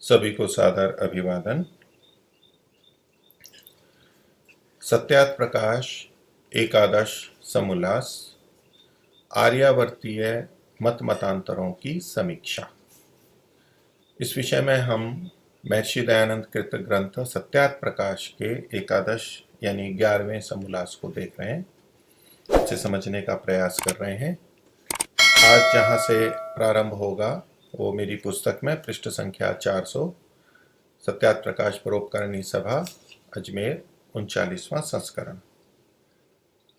सभी को सादर अभिवादन। सत्यात प्रकाश एकादश समुल्लास आर्यावर्तीय मत मतांतरों की समीक्षा। इस विषय में हम महर्षि दयानंद कृत ग्रंथ सत्यात प्रकाश के एकादश यानी 11वें समुल्लास को देख रहे हैं, इसे समझने का प्रयास कर रहे हैं। आज जहाँ से प्रारंभ होगा वो मेरी पुस्तक में पृष्ठ संख्या 400, सत्यात प्रकाश परोपकारिणी सभा अजमेर 39वां संस्करण।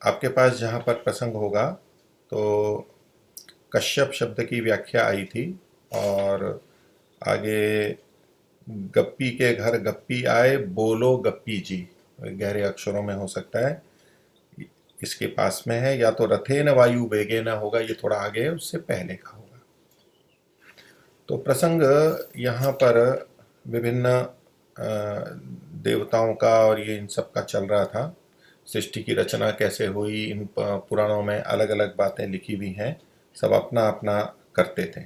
आपके पास जहाँ पर प्रसंग होगा तो कश्यप शब्द की व्याख्या आई थी और आगे गप्पी के घर गप्पी आए बोलो गप्पी जी, गहरे अक्षरों में हो सकता है, इसके पास में है, या तो रथेन वायु वेगेन होगा, ये थोड़ा आगे है, उससे पहले का होगा। तो प्रसंग यहाँ पर विभिन्न देवताओं का और ये इन सब का चल रहा था। सृष्टि की रचना कैसे हुई, इन पुराणों में अलग अलग बातें लिखी हुई हैं, सब अपना अपना करते थे।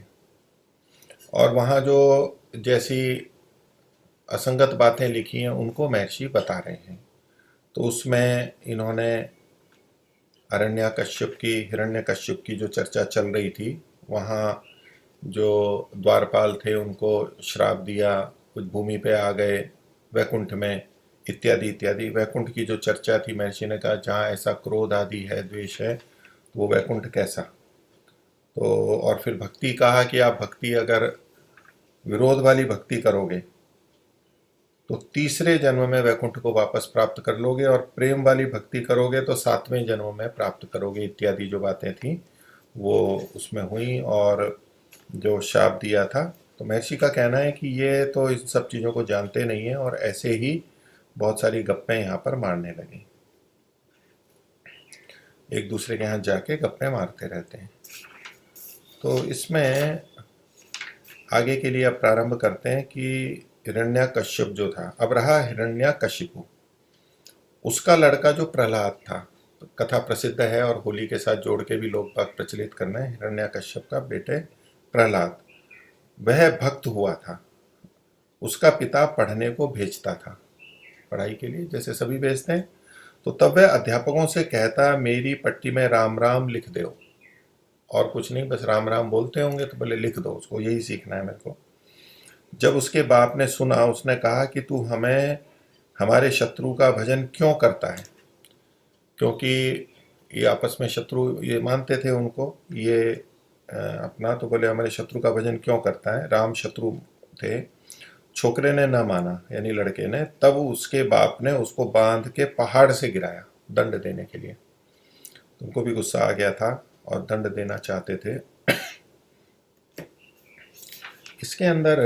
और वहाँ जो जैसी असंगत बातें लिखी हैं उनको महर्षि बता रहे हैं। तो उसमें इन्होंने हिरण्यकश्यप की जो चर्चा चल रही थी, वहाँ जो द्वारपाल थे उनको श्राप दिया, कुछ भूमि पे आ गए वैकुंठ में, इत्यादि इत्यादि। वैकुंठ की जो चर्चा थी, महर्षि ने कहा जहाँ ऐसा क्रोध आदि है, द्वेष है, तो वो वैकुंठ कैसा। तो और फिर भक्ति कहा कि आप भक्ति अगर विरोध वाली भक्ति करोगे तो तीसरे जन्म में वैकुंठ को वापस प्राप्त कर लोगे, और प्रेम वाली भक्ति करोगे तो 7वें जन्म में प्राप्त करोगे, इत्यादि जो बातें थी वो उसमें हुई। और जो शाप दिया था, तो महर्षि का कहना है कि ये तो इस सब चीज़ों को जानते नहीं है और ऐसे ही बहुत सारी गप्पें यहाँ पर मारने लगे, एक दूसरे के यहाँ जाके गप्पें मारते रहते हैं। तो इसमें आगे के लिए अब प्रारंभ करते हैं कि हिरण्यकश्यप जो था, अब रहा हिरण्यकशिपु, उसका लड़का जो प्रहलाद था, तो कथा प्रसिद्ध है और होली के साथ जोड़ के भी लोग बाग प्रचलित करना है। हिरण्यकश्यप का बेटे प्रहलाद, वह भक्त हुआ था, उसका पिता पढ़ने को भेजता था, पढ़ाई के लिए जैसे सभी भेजते हैं। तो तब वह अध्यापकों से कहता, मेरी पट्टी में राम राम लिख दो, और कुछ नहीं, बस राम राम बोलते होंगे तो बोले लिख दो, उसको यही सीखना है मेरे को। जब उसके बाप ने सुना, उसने कहा कि तू हमें हमारे शत्रु का भजन क्यों करता है, क्योंकि ये आपस में शत्रु ये मानते थे उनको, ये अपना, तो बोले हमारे शत्रु का भजन क्यों करता है। राम शत्रु थे। छोकरे ने ना माना, यानी लड़के ने, तब उसके बाप ने उसको बांध के पहाड़ से गिराया दंड देने के लिए। तुमको भी गुस्सा आ गया था और दंड देना चाहते थे। इसके अंदर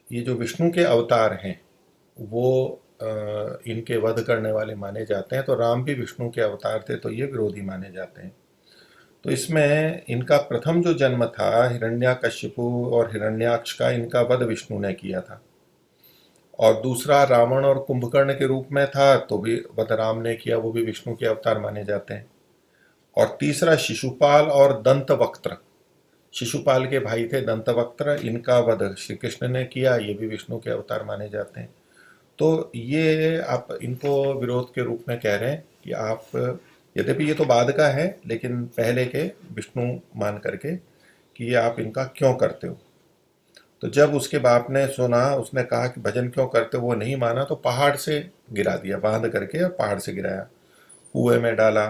ये जो विष्णु के अवतार हैं वो इनके वध करने वाले माने जाते हैं। तो राम भी विष्णु के अवतार थे, तो ये विरोधी माने जाते हैं। तो इसमें इनका प्रथम जो जन्म था हिरण्यकशिपु और हिरण्याक्ष का, इनका वध विष्णु ने किया था। और दूसरा रावण और कुंभकर्ण के रूप में था, तो भी वध राम ने किया, वो भी विष्णु के अवतार माने जाते हैं। और तीसरा शिशुपाल और दंतवक्त्र, शिशुपाल के भाई थे दंतवक्त्र, इनका वध श्री कृष्ण ने किया, ये भी विष्णु के अवतार माने जाते हैं। तो ये आप इनको विरोध के रूप में कह रहे हैं कि आप, यद्यपि ये तो बाद का है, लेकिन पहले के विष्णु मान करके कि ये आप इनका क्यों करते हो। तो जब उसके बाप ने सुना, उसने कहा कि भजन क्यों करते हो, वो नहीं माना, तो पहाड़ से गिरा दिया, बांध करके और पहाड़ से गिराया, कुएं में डाला,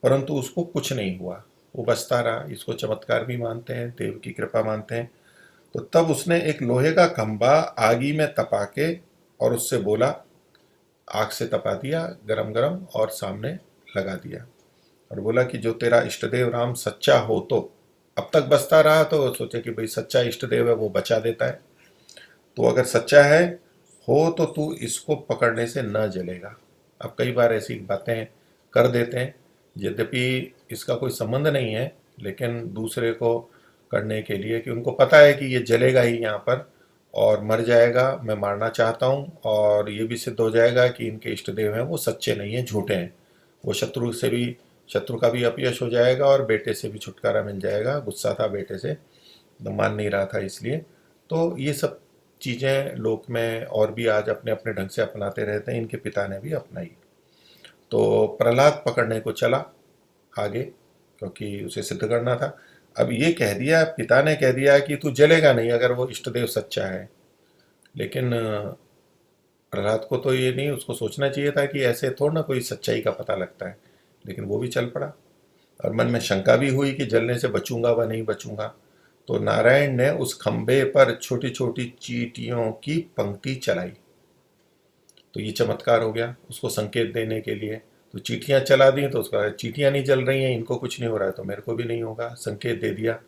परंतु उसको कुछ नहीं हुआ, वो बचता रहा। इसको चमत्कार भी मानते हैं, देव की कृपा मानते हैं। तो तब उसने एक लोहे का खंभा आगी में तपा के और उससे बोला, आग से तपा दिया गरम गरम और सामने लगा दिया, और बोला कि जो तेरा इष्टदेव राम सच्चा हो, तो अब तक बचता रहा, तो सोचे कि भाई सच्चा इष्टदेव है वो बचा देता है, तो अगर सच्चा है हो तो तू इसको पकड़ने से न जलेगा। अब कई बार ऐसी बातें कर देते हैं, यद्यपि इसका कोई संबंध नहीं है, लेकिन दूसरे को करने के लिए, कि उनको पता है कि ये जलेगा ही यहाँ पर और मर जाएगा, मैं मारना चाहता हूँ, और ये भी सिद्ध हो जाएगा कि इनके इष्ट देव हैं वो सच्चे नहीं हैं, झूठे हैं। वो शत्रु का भी अपयश हो जाएगा और बेटे से भी छुटकारा मिल जाएगा, गुस्सा था बेटे से, मान नहीं रहा था इसलिए। तो ये सब चीज़ें लोक में और भी आज अपने अपने ढंग से अपनाते रहते हैं, इनके पिता ने भी अपनाई। तो प्रहलाद पकड़ने को चला आगे, क्योंकि उसे सिद्ध करना था। अब ये कह दिया, पिता ने कह दिया कि तू जलेगा नहीं अगर वो इष्ट देव सच्चा है। लेकिन प्रहलाद को तो ये नहीं, उसको सोचना चाहिए था कि ऐसे थोड़ा ना कोई सच्चाई का पता लगता है। लेकिन वो भी चल पड़ा, और मन में शंका भी हुई कि जलने से बचूंगा व नहीं बचूंगा। तो नारायण ने उस खंबे पर छोटी छोटी चींटियों की पंक्ति चलाई। तो ये चमत्कार हो गया उसको संकेत देने के लिए। तो चींटियां चला दी, तो उसका चींटियां नहीं जल रही हैं, इनको कुछ नहीं हो रहा है तो मेरे को भी नहीं होगा, संकेत दे दिया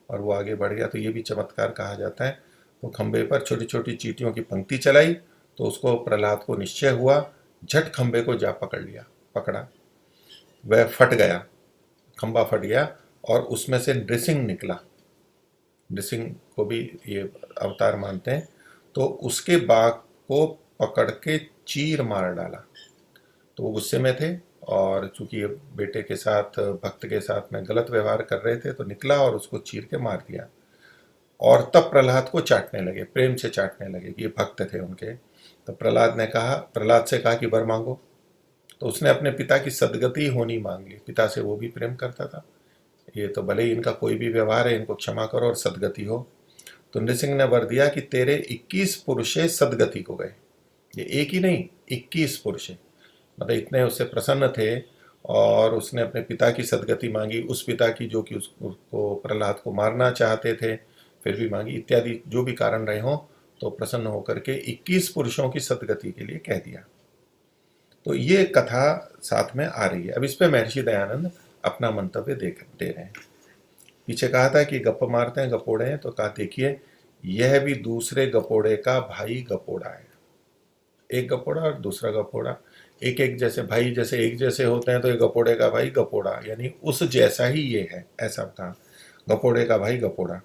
और वो आगे बढ़ गया। तो ये भी चमत्कार कहा जाता है। तो खंबे पर छोटी छोटी चींटियों की पंक्ति चलाई, तो उसको प्रहलाद को निश्चय हुआ, झट खंबे को जा पकड़ लिया, पकड़ा, वह फट गया, खंबा फट गया और उसमें से नृसिंह निकला। नृसिंह को भी ये अवतार मानते हैं। तो उसके बाघ को पकड़ के चीर मार डाला। तो वो गुस्से में थे, और चूंकि ये बेटे के साथ, भक्त के साथ में गलत व्यवहार कर रहे थे, तो निकला और उसको चीर के मार दिया। और तब प्रहलाद को चाटने लगे, प्रेम से चाटने लगे कि ये भक्त थे उनके। तो प्रहलाद से कहा कि वर मांगो। तो उसने अपने पिता की सदगति होनी मांग ली। पिता से वो भी प्रेम करता था, ये तो भले ही इनका कोई भी व्यवहार है, इनको क्षमा करो और सदगति हो। तो नृसिंह ने वर दिया कि तेरे 21 पुरुषे सदगति को गए। ये एक ही नहीं, 21 पुरुषे, मतलब इतने उससे प्रसन्न थे। और उसने अपने पिता की सदगति मांगी, उस पिता की जो कि उसको प्रहलाद को मारना चाहते थे फिर भी मांगी, इत्यादि जो भी कारण रहे हों। तो प्रसन्न होकर के 21 पुरुषों की सदगति के लिए कह दिया। तो ये कथा साथ में आ रही है। अब इस पे महर्षि दयानंद अपना मंतव्य दे रहे हैं। पीछे कहा था कि गप मारते हैं, गपोड़े हैं, तो कहा देखिए यह भी दूसरे गपोड़े का भाई गपोड़ा है। एक गपोड़ा और दूसरा गपोड़ा, एक एक जैसे भाई, जैसे एक जैसे होते हैं, तो ये गपोड़े का भाई गपोड़ा, यानी उस जैसा ही ये है, ऐसा कहा। गपोड़े का भाई गपोड़ा।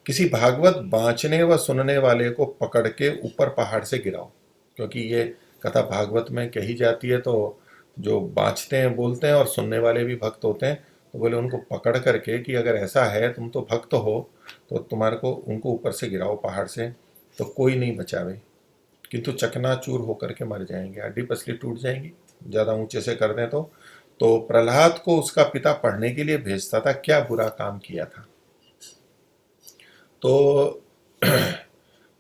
किसी भागवत बाँचने व सुनने वाले को पकड़ के ऊपर पहाड़ से गिराओ। क्योंकि ये कथा भागवत में कही जाती है, तो जो बाँचते हैं, बोलते हैं, और सुनने वाले भी भक्त होते हैं, तो बोले उनको पकड़ करके कि अगर ऐसा है, तुम तो भक्त हो, तो तुम्हारे को उनको ऊपर से गिराओ पहाड़ से, तो कोई नहीं बचावे, किंतु चकनाचूर होकर के मर जाएंगे, हड्डी पसली टूट जाएंगी ज़्यादा ऊंचे से कर दें तो प्रहलाद को उसका पिता पढ़ने के लिए भेजता था, क्या बुरा काम किया था। तो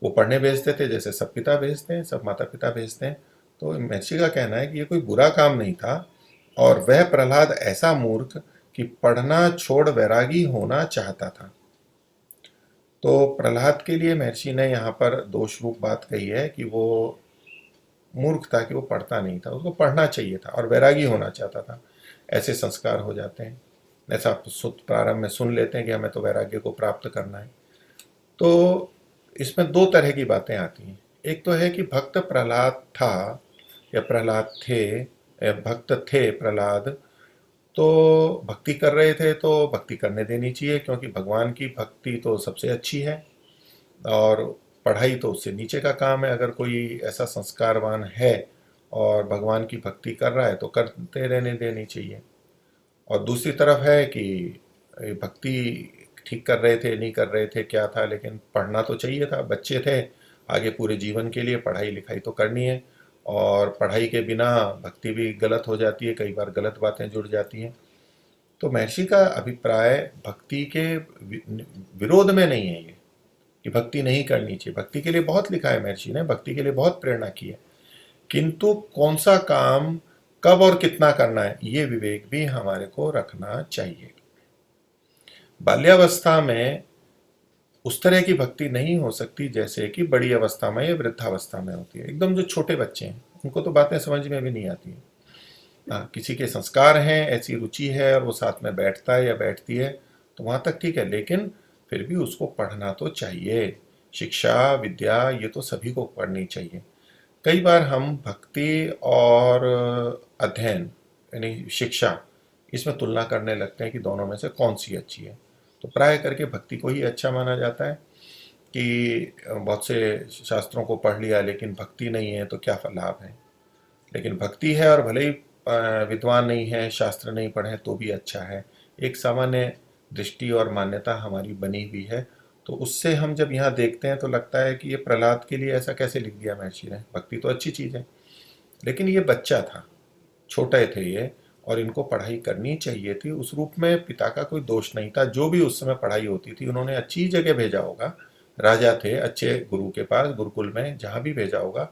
वो पढ़ने भेजते थे जैसे सब पिता भेजते हैं, सब माता पिता भेजते हैं। तो महर्षि का कहना है कि ये कोई बुरा काम नहीं था, और वह प्रहलाद ऐसा मूर्ख कि पढ़ना छोड़ वैरागी होना चाहता था। तो प्रहलाद के लिए महर्षि ने यहाँ पर दोष रूप बात कही है कि वो मूर्ख था, कि वो पढ़ता नहीं था, उसको पढ़ना चाहिए था और वैरागी होना चाहता था। ऐसे संस्कार हो जाते हैं, ऐसा प्रारंभ में सुन लेते हैं कि हमें तो वैराग्य को प्राप्त करना है। तो इसमें दो तरह की बातें आती हैं। एक तो है कि भक्त प्रहलाद था या प्रहलाद थे, भक्त थे प्रहलाद, तो भक्ति कर रहे थे तो भक्ति करने देनी चाहिए, क्योंकि भगवान की भक्ति तो सबसे अच्छी है, और पढ़ाई तो उससे नीचे का काम है। अगर कोई ऐसा संस्कारवान है और भगवान की भक्ति कर रहा है तो करते रहने देनी चाहिए। और दूसरी तरफ है कि भक्ति ठीक कर रहे थे, नहीं कर रहे थे, क्या था, लेकिन पढ़ना तो चाहिए था, बच्चे थे, आगे पूरे जीवन के लिए पढ़ाई लिखाई तो करनी है। और पढ़ाई के बिना भक्ति भी गलत हो जाती है, कई बार गलत बातें जुड़ जाती हैं। तो महर्षि का अभिप्राय भक्ति के विरोध में नहीं है ये, कि भक्ति नहीं करनी चाहिए। भक्ति के लिए बहुत लिखा है महर्षि ने, भक्ति के लिए बहुत प्रेरणा की है, किंतु कौन सा काम कब और कितना करना है, ये विवेक भी हमारे को रखना चाहिए। बाल्यावस्था में उस तरह की भक्ति नहीं हो सकती जैसे कि बड़ी अवस्था में या वृद्धावस्था में होती है। एकदम जो छोटे बच्चे हैं उनको तो बातें समझ में भी नहीं आती हैं। हाँ, किसी के संस्कार हैं, ऐसी रुचि है और वो साथ में बैठता है या बैठती है, तो वहाँ तक ठीक है, लेकिन फिर भी उसको पढ़ना तो चाहिए। शिक्षा विद्या ये तो सभी को पढ़नी चाहिए। कई बार हम भक्ति और अध्ययन यानी शिक्षा, इसमें तुलना करने लगते हैं कि दोनों में से कौन सी अच्छी है। तो प्राय करके भक्ति को ही अच्छा माना जाता है कि बहुत से शास्त्रों को पढ़ लिया लेकिन भक्ति नहीं है तो क्या लाभ है। लेकिन भक्ति है और भले ही विद्वान नहीं है, शास्त्र नहीं पढ़े, तो भी अच्छा है। एक सामान्य दृष्टि और मान्यता हमारी बनी हुई है। तो उससे हम जब यहाँ देखते हैं तो लगता है कि ये प्रहलाद के लिए ऐसा कैसे लिख दिया महर्षि ने, भक्ति तो अच्छी चीज़ है, लेकिन ये बच्चा था, छोटे थे ये, और इनको पढ़ाई करनी चाहिए थी। उस रूप में पिता का कोई दोष नहीं था, जो भी उस समय पढ़ाई होती थी उन्होंने अच्छी जगह भेजा होगा, राजा थे, अच्छे गुरु के पास, गुरुकुल में जहाँ भी भेजा होगा,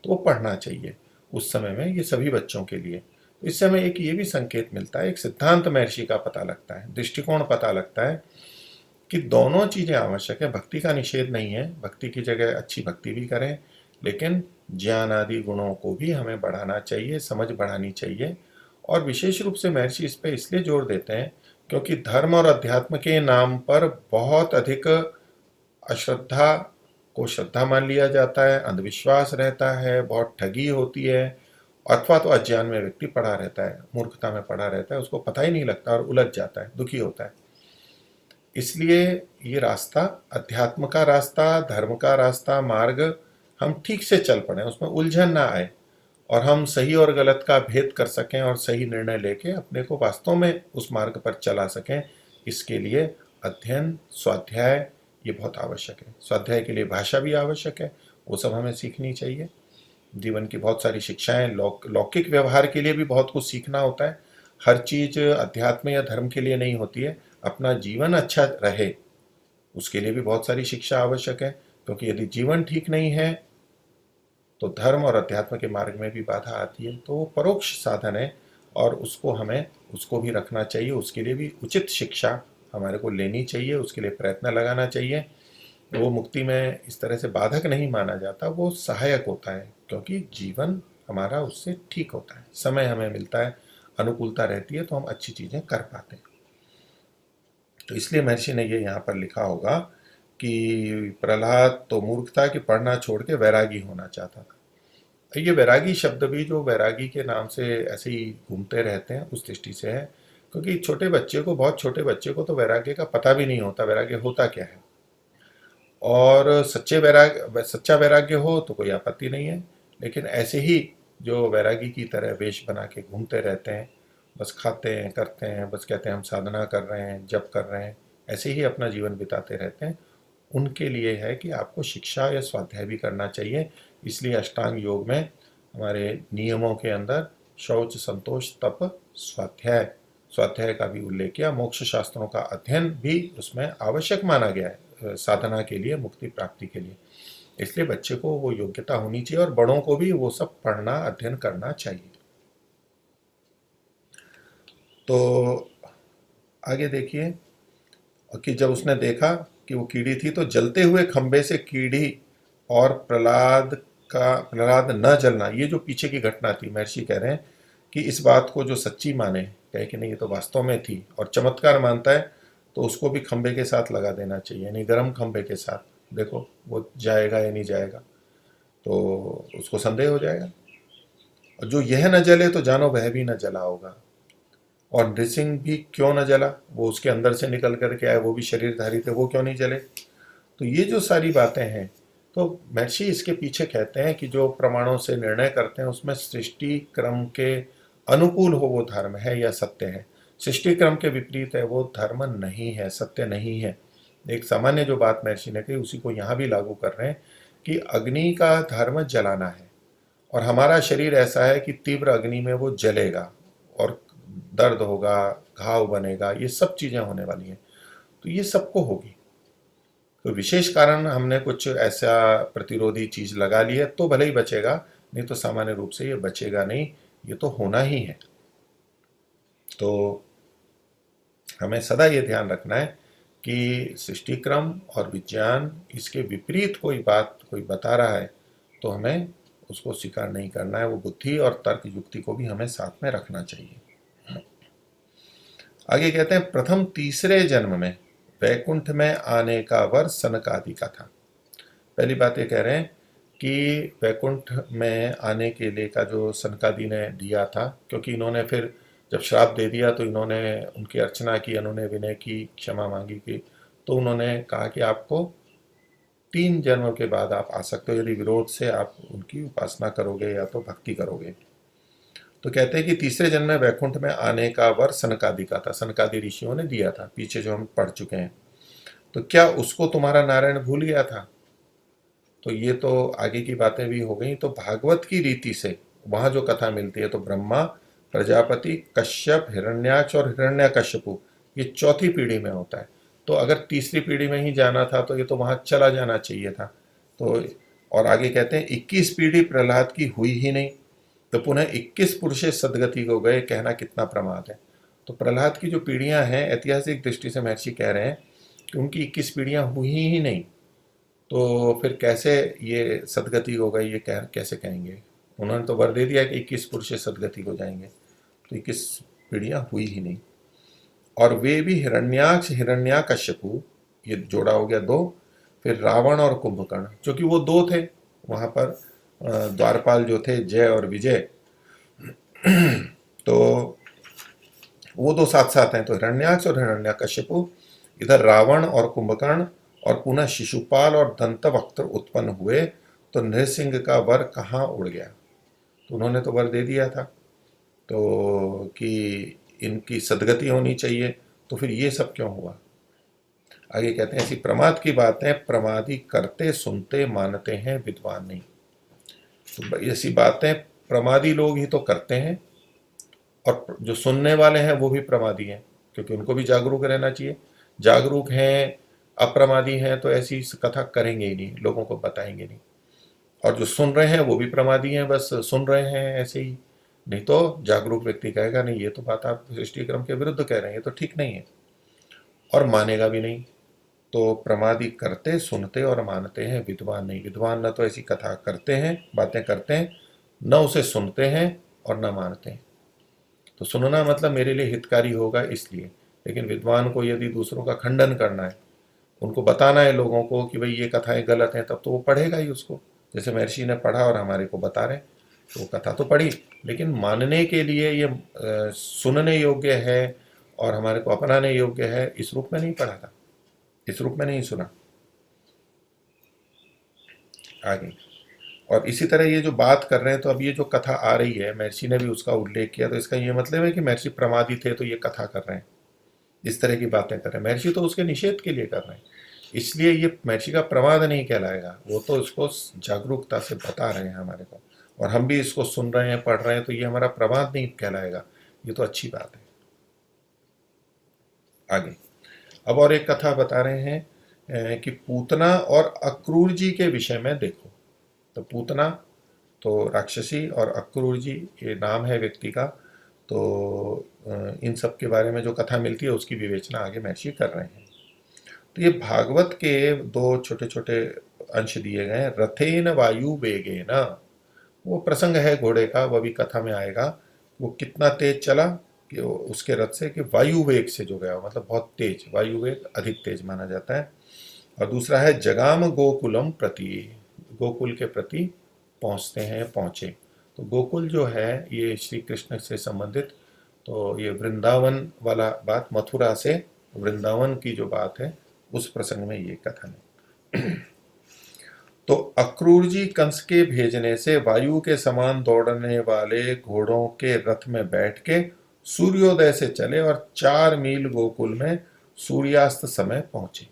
तो वो पढ़ना चाहिए उस समय में, ये सभी बच्चों के लिए। तो इस समय एक ये भी संकेत मिलता है, एक सिद्धांत महर्षि का पता लगता है, दृष्टिकोण पता लगता है कि दोनों चीज़ें आवश्यक है। भक्ति का निषेध नहीं है, भक्ति की जगह अच्छी भक्ति भी करें, लेकिन ज्ञान आदि गुणों को भी हमें बढ़ाना चाहिए, समझ बढ़ानी चाहिए। और विशेष रूप से महर्षि इस पे इसलिए जोर देते हैं क्योंकि धर्म और अध्यात्म के नाम पर बहुत अधिक अश्रद्धा को श्रद्धा मान लिया जाता है, अंधविश्वास रहता है, बहुत ठगी होती है, अथवा तो अज्ञान में व्यक्ति पड़ा रहता है, मूर्खता में पड़ा रहता है, उसको पता ही नहीं लगता और उलझ जाता है, दुखी होता है। इसलिए ये रास्ता, अध्यात्म का रास्ता, धर्म का रास्ता, मार्ग, हम ठीक से चल पड़े, उसमें उलझन ना आए और हम सही और गलत का भेद कर सकें और सही निर्णय लेके अपने को वास्तव में उस मार्ग पर चला सकें। इसके लिए अध्ययन, स्वाध्याय ये बहुत आवश्यक है। स्वाध्याय के लिए भाषा भी आवश्यक है, वो सब हमें सीखनी चाहिए। जीवन की बहुत सारी शिक्षाएं, लौकिक व्यवहार के लिए भी बहुत कुछ सीखना होता है। हर चीज अध्यात्म या धर्म के लिए नहीं होती है। अपना जीवन अच्छा रहे उसके लिए भी बहुत सारी शिक्षा आवश्यक है, क्योंकि यदि जीवन ठीक नहीं है तो धर्म और अध्यात्म के मार्ग में भी बाधा आती है। तो वो परोक्ष साधन है और उसको हमें, उसको भी रखना चाहिए, उसके लिए भी उचित शिक्षा हमारे को लेनी चाहिए, उसके लिए प्रयत्न लगाना चाहिए। वो मुक्ति में इस तरह से बाधक नहीं माना जाता, वो सहायक होता है, क्योंकि जीवन हमारा उससे ठीक होता है, समय हमें मिलता है, अनुकूलता रहती है, तो हम अच्छी चीज़ें कर पाते हैं। तो इसलिए महर्षि ने ये यहाँ पर लिखा होगा कि प्रहलाद तो मूर्ख था कि पढ़ना छोड़ के वैरागी होना चाहता था। ये वैरागी शब्द भी जो वैरागी के नाम से ऐसे ही घूमते रहते हैं, उस दृष्टि से है, क्योंकि छोटे बच्चे को, बहुत छोटे बच्चे को तो वैराग्य का पता भी नहीं होता, वैराग्य होता क्या है। और सच्चा वैराग्य हो तो कोई आपत्ति नहीं है, लेकिन ऐसे ही जो वैरागी की तरह वेश बना के घूमते रहते हैं, बस खाते हैं, करते हैं, बस कहते हैं हम साधना कर रहे हैं, जप कर रहे हैं, ऐसे ही अपना जीवन बिताते रहते हैं, उनके लिए है कि आपको शिक्षा या स्वाध्याय भी करना चाहिए। इसलिए अष्टांग योग में हमारे नियमों के अंदर शौच, संतोष, तप, स्वाध्याय, स्वाध्याय का भी उल्लेख किया। मोक्ष शास्त्रों का अध्ययन भी उसमें आवश्यक माना गया है साधना के लिए, मुक्ति प्राप्ति के लिए। इसलिए बच्चे को वो योग्यता होनी चाहिए और बड़ों को भी वो सब पढ़ना, अध्ययन करना चाहिए। तो आगे देखिए कि जब उसने देखा कि वो कीड़ी थी तो जलते हुए खंबे से कीड़ी और प्रहलाद न जलना, ये जो पीछे की घटना थी, महर्षि कह रहे हैं कि इस बात को जो सच्ची माने, कहे कि नहीं ये तो वास्तव में थी, और चमत्कार मानता है, तो उसको भी खंबे के साथ लगा देना चाहिए, यानी गर्म खंबे के साथ। देखो वो जाएगा या नहीं जाएगा, तो उसको संदेह हो जाएगा। और जो यह न जले तो जानो वह भी न जला होगा। और नृसिंह भी क्यों न जला, वो उसके अंदर से निकल कर के आए, वो भी शरीरधारी थे, वो क्यों नहीं जले। तो ये जो सारी बातें हैं, तो महर्षि इसके पीछे कहते हैं कि जो प्रमाणों से निर्णय करते हैं उसमें सृष्टि क्रम के अनुकूल हो वो धर्म है या सत्य है, सृष्टि क्रम के विपरीत है वो धर्म नहीं है, सत्य नहीं है। एक सामान्य जो बात महर्षि ने कही उसी को यहाँ भी लागू कर रहे हैं कि अग्नि का धर्म जलाना है, और हमारा शरीर ऐसा है कि तीव्र अग्नि में वो जलेगा और दर्द होगा, घाव बनेगा, ये सब चीज़ें होने वाली हैं। तो ये सबको होगी, तो विशेष कारण हमने कुछ ऐसा प्रतिरोधी चीज लगा ली है तो भले ही बचेगा, नहीं तो सामान्य रूप से ये बचेगा नहीं, ये तो होना ही है। तो हमें सदा ये ध्यान रखना है कि सृष्टि क्रम और विज्ञान, इसके विपरीत कोई बात कोई बता रहा है तो हमें उसको स्वीकार नहीं करना है, वो बुद्धि और तर्क युक्ति को भी हमें साथ में रखना चाहिए। आगे कहते हैं प्रथम तीसरे जन्म में वैकुंठ में आने का वर सनकादि का था। पहली बात ये कह रहे हैं कि वैकुंठ में आने के लिए का जो सनकादि ने दिया था, क्योंकि इन्होंने फिर जब श्राप दे दिया तो इन्होंने उनकी अर्चना की, उन्होंने विनय की, क्षमा मांगी की, तो उन्होंने कहा कि आपको 3 जन्म के बाद आप आ सकते हो, यदि विरोध से आप उनकी उपासना करोगे या तो भक्ति करोगे। तो कहते हैं कि तीसरे जन्म में वैकुंठ में आने का वर सनकादि का था, सनकादि ऋषियों ने दिया था, पीछे जो हम पढ़ चुके हैं। तो क्या उसको तुम्हारा नारायण भूल गया था? तो ये तो आगे की बातें भी हो गई। तो भागवत की रीति से वहां जो कथा मिलती है, तो ब्रह्मा, प्रजापति, कश्यप, हिरण्याक्ष और हिरण्यकश्यपु, ये चौथी पीढ़ी में होता है। तो अगर तीसरी पीढ़ी में ही जाना था तो ये तो वहां चला जाना चाहिए था। तो और आगे कहते हैं 21 पीढ़ी प्रहलाद की हुई ही नहीं, तो पुनः 21 पुरुषे सदगति को गए, कहना कितना प्रमाद है। तो प्रहलाद की जो पीढ़ियां हैं, ऐतिहासिक दृष्टि से महर्षि कह रहे हैं कि उनकी 21 पीढ़ियां हुई ही नहीं, तो फिर कैसे ये सदगति हो गई, ये कैसे कहेंगे? उन्होंने तो वर दे दिया कि 21 पुरुष सदगति को जाएंगे, तो 21 पीढ़ियां हुई ही नहीं। और वे भी हिरण्याक्ष हिरण्याकश्यपु, ये जोड़ा हो गया दो। फिर रावण और कुंभकर्ण, जो कि वो दो थे वहां पर, द्वारपाल जो थे, जय और विजय, तो वो दो साथ साथ हैं। तो हिरण्याक्ष और हिरण्याकश्यपु, इधर रावण और कुंभकर्ण, और पुनः शिशुपाल और दंतवक्त्र उत्पन्न हुए। तो नृसिंह का वर कहाँ उड़ गया? तो उन्होंने तो वर दे दिया था तो कि इनकी सदगति होनी चाहिए, तो फिर ये सब क्यों हुआ? आगे कहते हैं ऐसी प्रमाद की बातें प्रमादी करते सुनते मानते हैं, विद्वान नहीं। तो ऐसी बातें प्रमादी लोग ही तो करते हैं, और जो सुनने वाले हैं वो भी प्रमादी हैं, क्योंकि उनको भी जागरूक रहना चाहिए। जागरूक हैं, अप्रमादी हैं, तो ऐसी कथा करेंगे ही नहीं, लोगों को बताएंगे नहीं। और जो सुन रहे हैं वो भी प्रमादी हैं, बस सुन रहे हैं ऐसे ही। नहीं तो जागरूक व्यक्ति कहेगा नहीं, ये तो बात आप सृष्टि क्रम के विरुद्ध कह रहे हैं, ये तो ठीक नहीं है, और मानेगा भी नहीं। तो प्रमादी करते सुनते और मानते हैं, विद्वान नहीं। विद्वान न तो ऐसी कथा करते हैं, बातें करते हैं, न उसे सुनते हैं और न मानते हैं। तो सुनना मतलब मेरे लिए हितकारी होगा इसलिए, लेकिन विद्वान को यदि दूसरों का खंडन करना है, उनको बताना है लोगों को कि भाई ये कथाएं गलत हैं, तब तो वो पढ़ेगा ही उसको। जैसे महर्षि ने पढ़ा और हमारे को बता रहे हैं, तो वो कथा तो पढ़ी, लेकिन मानने के लिए ये सुनने योग्य है और हमारे को अपनाने योग्य है, इस रूप में नहीं पढ़ा था, इस रूप में नहीं सुना। आगे और इसी तरह ये जो बात कर रहे हैं, तो अब ये जो कथा आ रही है, महर्षि ने भी उसका उल्लेख किया, तो इसका ये मतलब है कि महर्षि प्रमादी थे तो ये कथा कर रहे हैं, इस तरह की बातें कर रहे हैं। महर्षि तो उसके निषेध के लिए कर रहे हैं, इसलिए ये महर्षि का प्रमाद नहीं कहलाएगा। वो तो इसको जागरूकता से बता रहे हैं हमारे को, और हम भी इसको सुन रहे हैं, पढ़ रहे हैं, तो ये हमारा प्रमाद नहीं कहलाएगा, ये तो अच्छी बात है। आगे अब और एक कथा बता रहे हैं कि पूतना और अक्रूर जी के विषय में देखो। तो पूतना तो राक्षसी, और अक्रूर जी ये नाम है व्यक्ति का। तो इन सब के बारे में जो कथा मिलती है उसकी विवेचना आगे महर्षि कर रहे हैं। तो ये भागवत के दो छोटे छोटे अंश दिए गए हैं। रथेन वायु वेगेन, वो प्रसंग है घोड़े का, वह भी कथा में आएगा। वो कितना तेज चला कि उसके रथ से, कि वायु वेग से जो गया, मतलब बहुत तेज, वायु वेग अधिक तेज माना जाता है। और दूसरा है जगाम गोकुलम प्रति, गोकुल के प्रति पहुंचते हैं, पहुंचे। तो गोकुल जो है ये श्री कृष्ण से संबंधित, तो ये वृंदावन वाला बात, मथुरा से वृंदावन की जो बात है उस प्रसंग में ये कथन है। तो अक्रूर जी कंस के भेजने से वायु के समान दौड़ने वाले घोड़ों के रथ में बैठ के सूर्योदय से चले और 4 मील गोकुल में सूर्यास्त समय पहुंचे।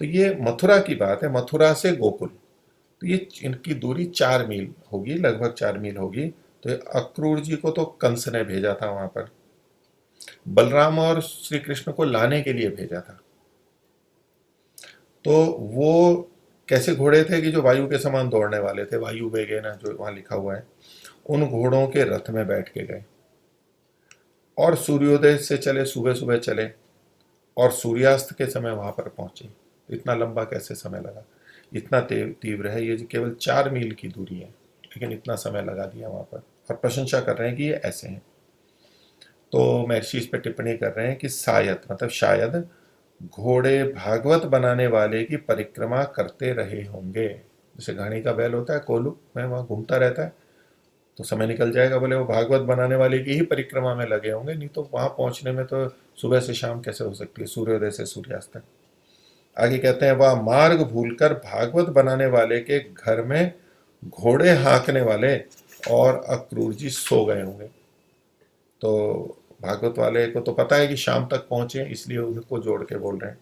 तो ये मथुरा की बात है, मथुरा से गोकुल, तो ये इनकी दूरी 4 मील होगी, लगभग 4 मील होगी। तो अक्रूर जी को तो कंस ने भेजा था वहां पर, बलराम और श्री कृष्ण को लाने के लिए भेजा था। तो वो कैसे घोड़े थे कि जो वायु के समान दौड़ने वाले थे, वायु वेगे ना जो वहां लिखा हुआ है, उन घोड़ों के रथ में बैठ के गए और सूर्योदय से चले, सुबह सुबह चले, और सूर्यास्त के समय वहां पर पहुंचे। इतना लंबा कैसे समय लगा? इतना तीव्र है ये, केवल 4 मील की दूरी है, लेकिन इतना समय लगा दिया वहां पर, और प्रशंसा कर रहे हैं कि ये ऐसे हैं। तो महर्षि इस पर टिप्पणी कर रहे हैं कि शायद, मतलब शायद घोड़े भागवत बनाने वाले की परिक्रमा करते रहे होंगे। जैसे घाणी का बैल होता है कोलू में, वहां घूमता रहता है, तो समय निकल जाएगा, बोले वो भागवत बनाने वाले की ही परिक्रमा में लगे होंगे, नहीं तो वहां पहुंचने में तो सुबह से शाम कैसे हो सकती है, सूर्योदय से सूर्यास्त तक। आगे कहते हैं वह मार्ग भूलकर भागवत बनाने वाले के घर में घोड़े हाँकने वाले और अक्रूर जी सो गए होंगे। तो भागवत वाले को तो पता है कि शाम तक पहुंचे, इसलिए उनको जोड़ के बोल रहे हैं।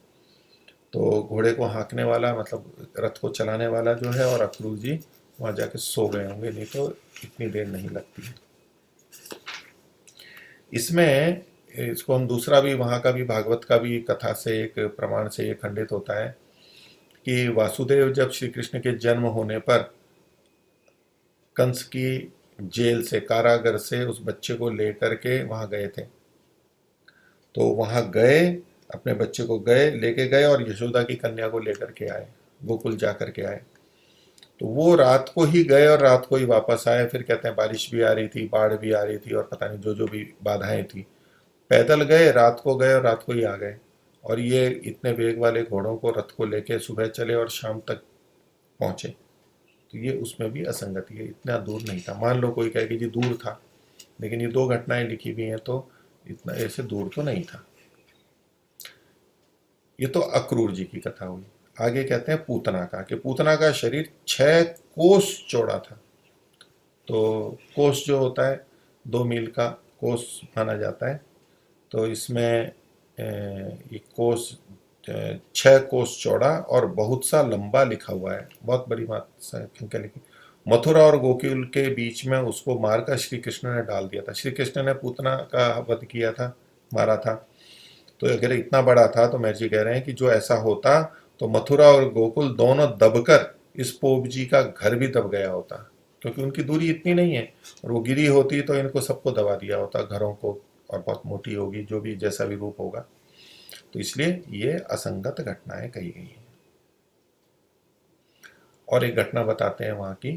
तो घोड़े को हाँकने वाला मतलब रथ को चलाने वाला जो है, और अक्रूर जी वहाँ जाके सो गए होंगे, नहीं तो इतनी देर नहीं लगती है। इसमें इसको हम दूसरा भी, वहाँ का भी, भागवत का भी कथा से एक प्रमाण से ये खंडित होता है कि वासुदेव जब श्री कृष्ण के जन्म होने पर कंस की जेल से, कारागर से उस बच्चे को लेकर के वहाँ गए थे, तो वहाँ गए, अपने बच्चे को गए लेके गए और यशोदा की कन्या को लेकर के आए, गोकुल जा कर के आए। तो वो रात को ही गए और रात को ही वापस आए। फिर कहते हैं बारिश भी आ रही थी, बाढ़ भी आ रही थी, और पता नहीं जो जो भी बाधाएं थी। पैदल गए, रात को गए और रात को ही आ गए। और ये इतने वेग वाले घोड़ों को, रथ को लेके सुबह चले और शाम तक पहुंचे। तो ये उसमें भी असंगति है, इतना दूर नहीं था। मान लो कोई कहे कि जी दूर था, लेकिन ये दो घटनाएं लिखी हुई हैं, तो इतना ऐसे दूर तो नहीं था। ये तो अक्रूर जी की कथा हुई। आगे कहते हैं पूतना का, कि पूतना का शरीर 6 कोस चौड़ा था। तो कोस जो होता है 2 मील का कोस माना जाता है। तो इसमें ये कोस 6 कोस चौड़ा और बहुत सा लंबा लिखा हुआ है, बहुत बड़ी बात संख्या लिखी। मथुरा और गोकुल के बीच में उसको मारकर श्री कृष्ण ने डाल दिया था। श्री कृष्ण ने पूतना का वध किया था, मारा था। तो अगर इतना बड़ा था तो महर्षि कह रहे हैं कि जो ऐसा होता तो मथुरा और गोकुल दोनों दबकर इस पोप जी का घर भी दब गया होता, क्योंकि उनकी दूरी इतनी नहीं है। और वो गिरी होती तो इनको सबको दबा दिया होता, घरों को, और बहुत मोटी होगी, जो भी जैसा भी रूप होगा। तो इसलिए ये असंगत घटनाएं कही गई हैं। और एक घटना बताते हैं वहाँ की,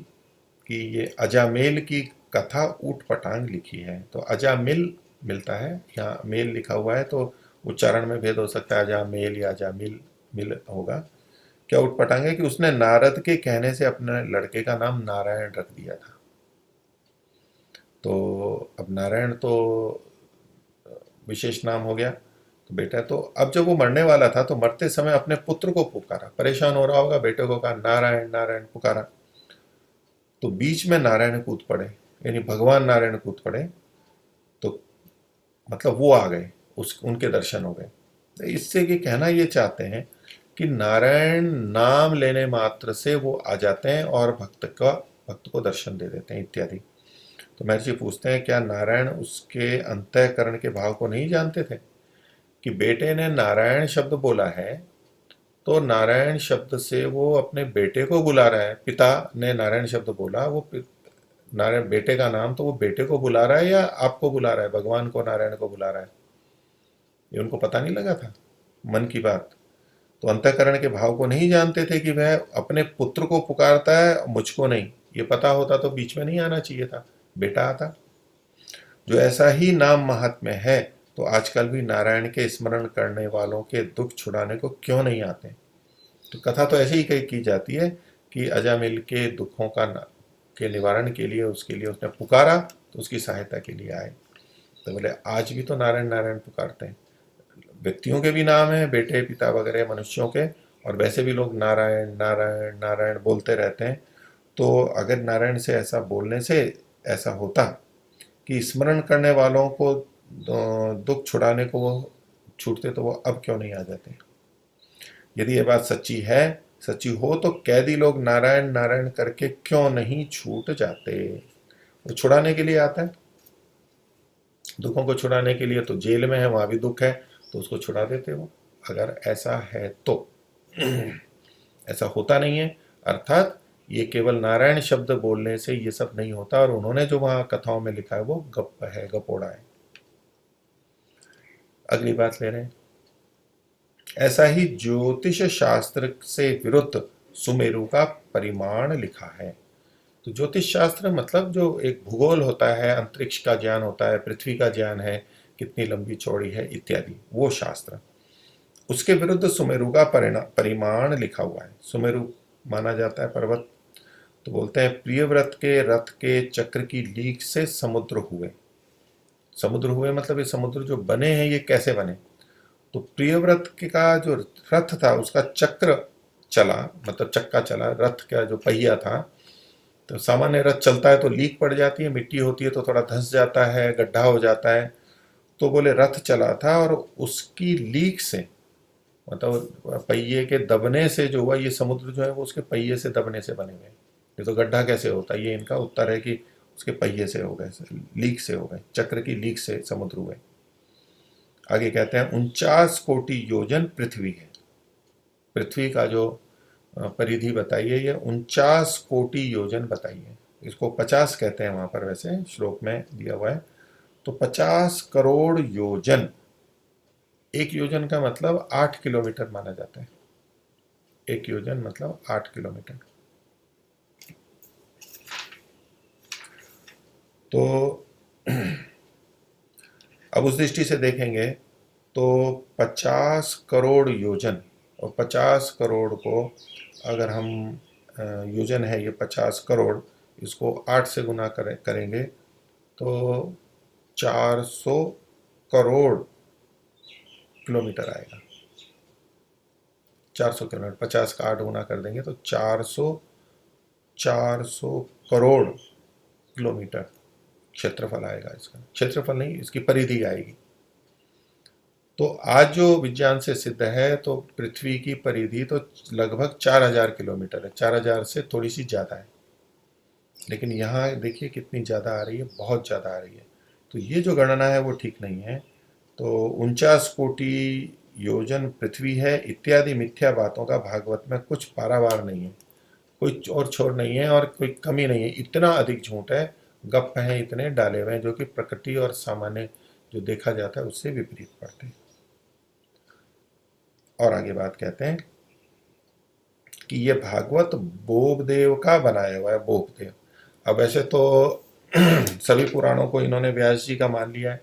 कि ये अजामेल की कथा ऊट पटांग लिखी है। तो अजामिल मिलता है, यहाँ मेल लिखा हुआ है, तो उच्चारण में भेद हो सकता है, अजामेल या अजामिल मिल होगा। क्या ऊट पटांग है कि उसने नारद के कहने से अपने लड़के का नाम नारायण रख दिया था। तो अब नारायण तो विशेष नाम हो गया, तो बेटा, तो अब जब वो मरने वाला था तो मरते समय अपने पुत्र को पुकारा, परेशान हो रहा होगा, बेटे को कहा नारायण नारायण पुकारा। तो बीच में नारायण कूद पड़े, यानी भगवान नारायण कूद पड़े। तो मतलब वो आ गए, उस उनके दर्शन हो गए। तो इससे ये कहना ये चाहते हैं कि नारायण नाम लेने मात्र से वो आ जाते हैं और भक्त को दर्शन दे देते हैं इत्यादि। तो महर्षि पूछते हैं, क्या नारायण उसके अंतःकरण के भाव को नहीं जानते थे? कि बेटे ने नारायण शब्द बोला है, तो नारायण शब्द से वो अपने बेटे को बुला रहा है। पिता ने नारायण शब्द बोला, वो नारायण बेटे का नाम, तो वो बेटे को बुला रहा है या आपको बुला रहा है, भगवान को, नारायण को बुला रहा है? ये उनको पता नहीं लगा था, मन की बात। तो अंतःकरण के भाव को नहीं जानते थे कि वह अपने पुत्र को पुकारता है, मुझको नहीं। ये पता होता तो बीच में नहीं आना चाहिए था, बेटा आता। जो ऐसा ही नाम महात्म्य है, तो आजकल भी नारायण के स्मरण करने वालों के दुख छुड़ाने को क्यों नहीं आते? तो कथा तो ऐसे ही कही की जाती है कि अजामिल के दुखों के निवारण के लिए, उसके लिए उसने पुकारा, तो उसकी सहायता के लिए आए। तो बोले आज भी तो नारायण नारायण पुकारते हैं। व्यक्तियों के भी नाम है, बेटे पिता वगैरह मनुष्यों के, और वैसे भी लोग नारायण नारायण नारायण बोलते रहते हैं। तो अगर नारायण से ऐसा बोलने से ऐसा होता कि स्मरण करने वालों को दुख छुड़ाने को वो छूटते, तो वो अब क्यों नहीं आ जाते? यदि ये बात सच्ची है, सच्ची हो, तो कैदी लोग नारायण नारायण करके क्यों नहीं छूट जाते? वो छुड़ाने के लिए आता है, दुखों को छुड़ाने के लिए। तो जेल में है, वहां भी दुख है, तो उसको छुड़ा देते वो, अगर ऐसा है तो। ऐसा होता नहीं है, अर्थात ये केवल नारायण शब्द बोलने से ये सब नहीं होता। और उन्होंने जो वहां कथाओं में लिखा है वो गप है, गपोड़ा है। अगली बात ले रहे हैं, ऐसा ही ज्योतिष शास्त्र से विरुद्ध सुमेरु का परिमाण लिखा है। तो ज्योतिष शास्त्र मतलब जो एक भूगोल होता है, अंतरिक्ष का ज्ञान होता है, पृथ्वी का ज्ञान है, कितनी लंबी चौड़ी है इत्यादि, वो शास्त्र, उसके विरुद्ध सुमेरु का परिमाण लिखा हुआ है। सुमेरु माना जाता है पर्वत। तो बोलते हैं प्रियव्रत के रथ के चक्र की लीक से समुद्र हुए। समुद्र हुए मतलब ये समुद्र जो बने हैं ये कैसे बने? तो प्रियव्रत का जो रथ था उसका चक्र चला, मतलब चक्का चला, रथ का जो पहिया था। तो सामान्य रथ चलता है तो लीक पड़ जाती है, मिट्टी होती है तो थोड़ा धंस जाता है, गड्ढा हो जाता है। तो बोले रथ चला था और उसकी लीक से मतलब पहिए के दबने से जो हुआ, ये समुद्र जो है वो उसके पहिए से दबने से बने हुए हैं। ये तो गड्ढा कैसे होता है, ये इनका उत्तर है कि उसके पहिए से हो गए, लीक से हो गए, चक्र की लीक से समुद्र हुए। आगे कहते हैं 49 कोटि योजन पृथ्वी है। पृथ्वी का जो परिधि बताइए, ये 49 कोटि योजन बताइए। इसको 50 कहते हैं वहां पर, वैसे श्लोक में दिया हुआ है। तो 50 करोड़ योजन, एक योजन का मतलब 8 किलोमीटर माना जाता है। एक योजन मतलब 8 किलोमीटर। तो अब उस दृष्टि से देखेंगे तो 50 करोड़ योजन, और 50 करोड़ को अगर हम योजन है ये 50 करोड़, इसको 8 से गुना करेंगे तो 400 करोड़ किलोमीटर आएगा। 400 किलोमीटर, 50 का 8 गुना कर देंगे तो 400 करोड़ किलोमीटर क्षेत्रफल आएगा। इसका क्षेत्रफल नहीं, इसकी परिधि आएगी। तो आज जो विज्ञान से सिद्ध है, तो पृथ्वी की परिधि तो लगभग 4000 किलोमीटर है, 4000 से थोड़ी सी ज़्यादा है। लेकिन यहाँ देखिए कितनी ज़्यादा आ रही है, बहुत ज़्यादा आ रही है। तो ये जो गणना है वो ठीक नहीं है। तो 49 कोटि योजन पृथ्वी है इत्यादि मिथ्या बातों का भागवत में कुछ पारावार नहीं है, कोई और छोर नहीं है और कोई कमी नहीं है। इतना अधिक झूठ है, गप हैं इतने डाले हुए हैं जो कि प्रकृति और सामान्य जो देखा जाता है उससे विपरीत पड़ते हैं। और आगे बात कहते हैं कि ये भागवत बोबदेव का बनाया हुआ है। बोबदेव, अब वैसे तो सभी पुराणों को इन्होंने व्यास जी का मान लिया है,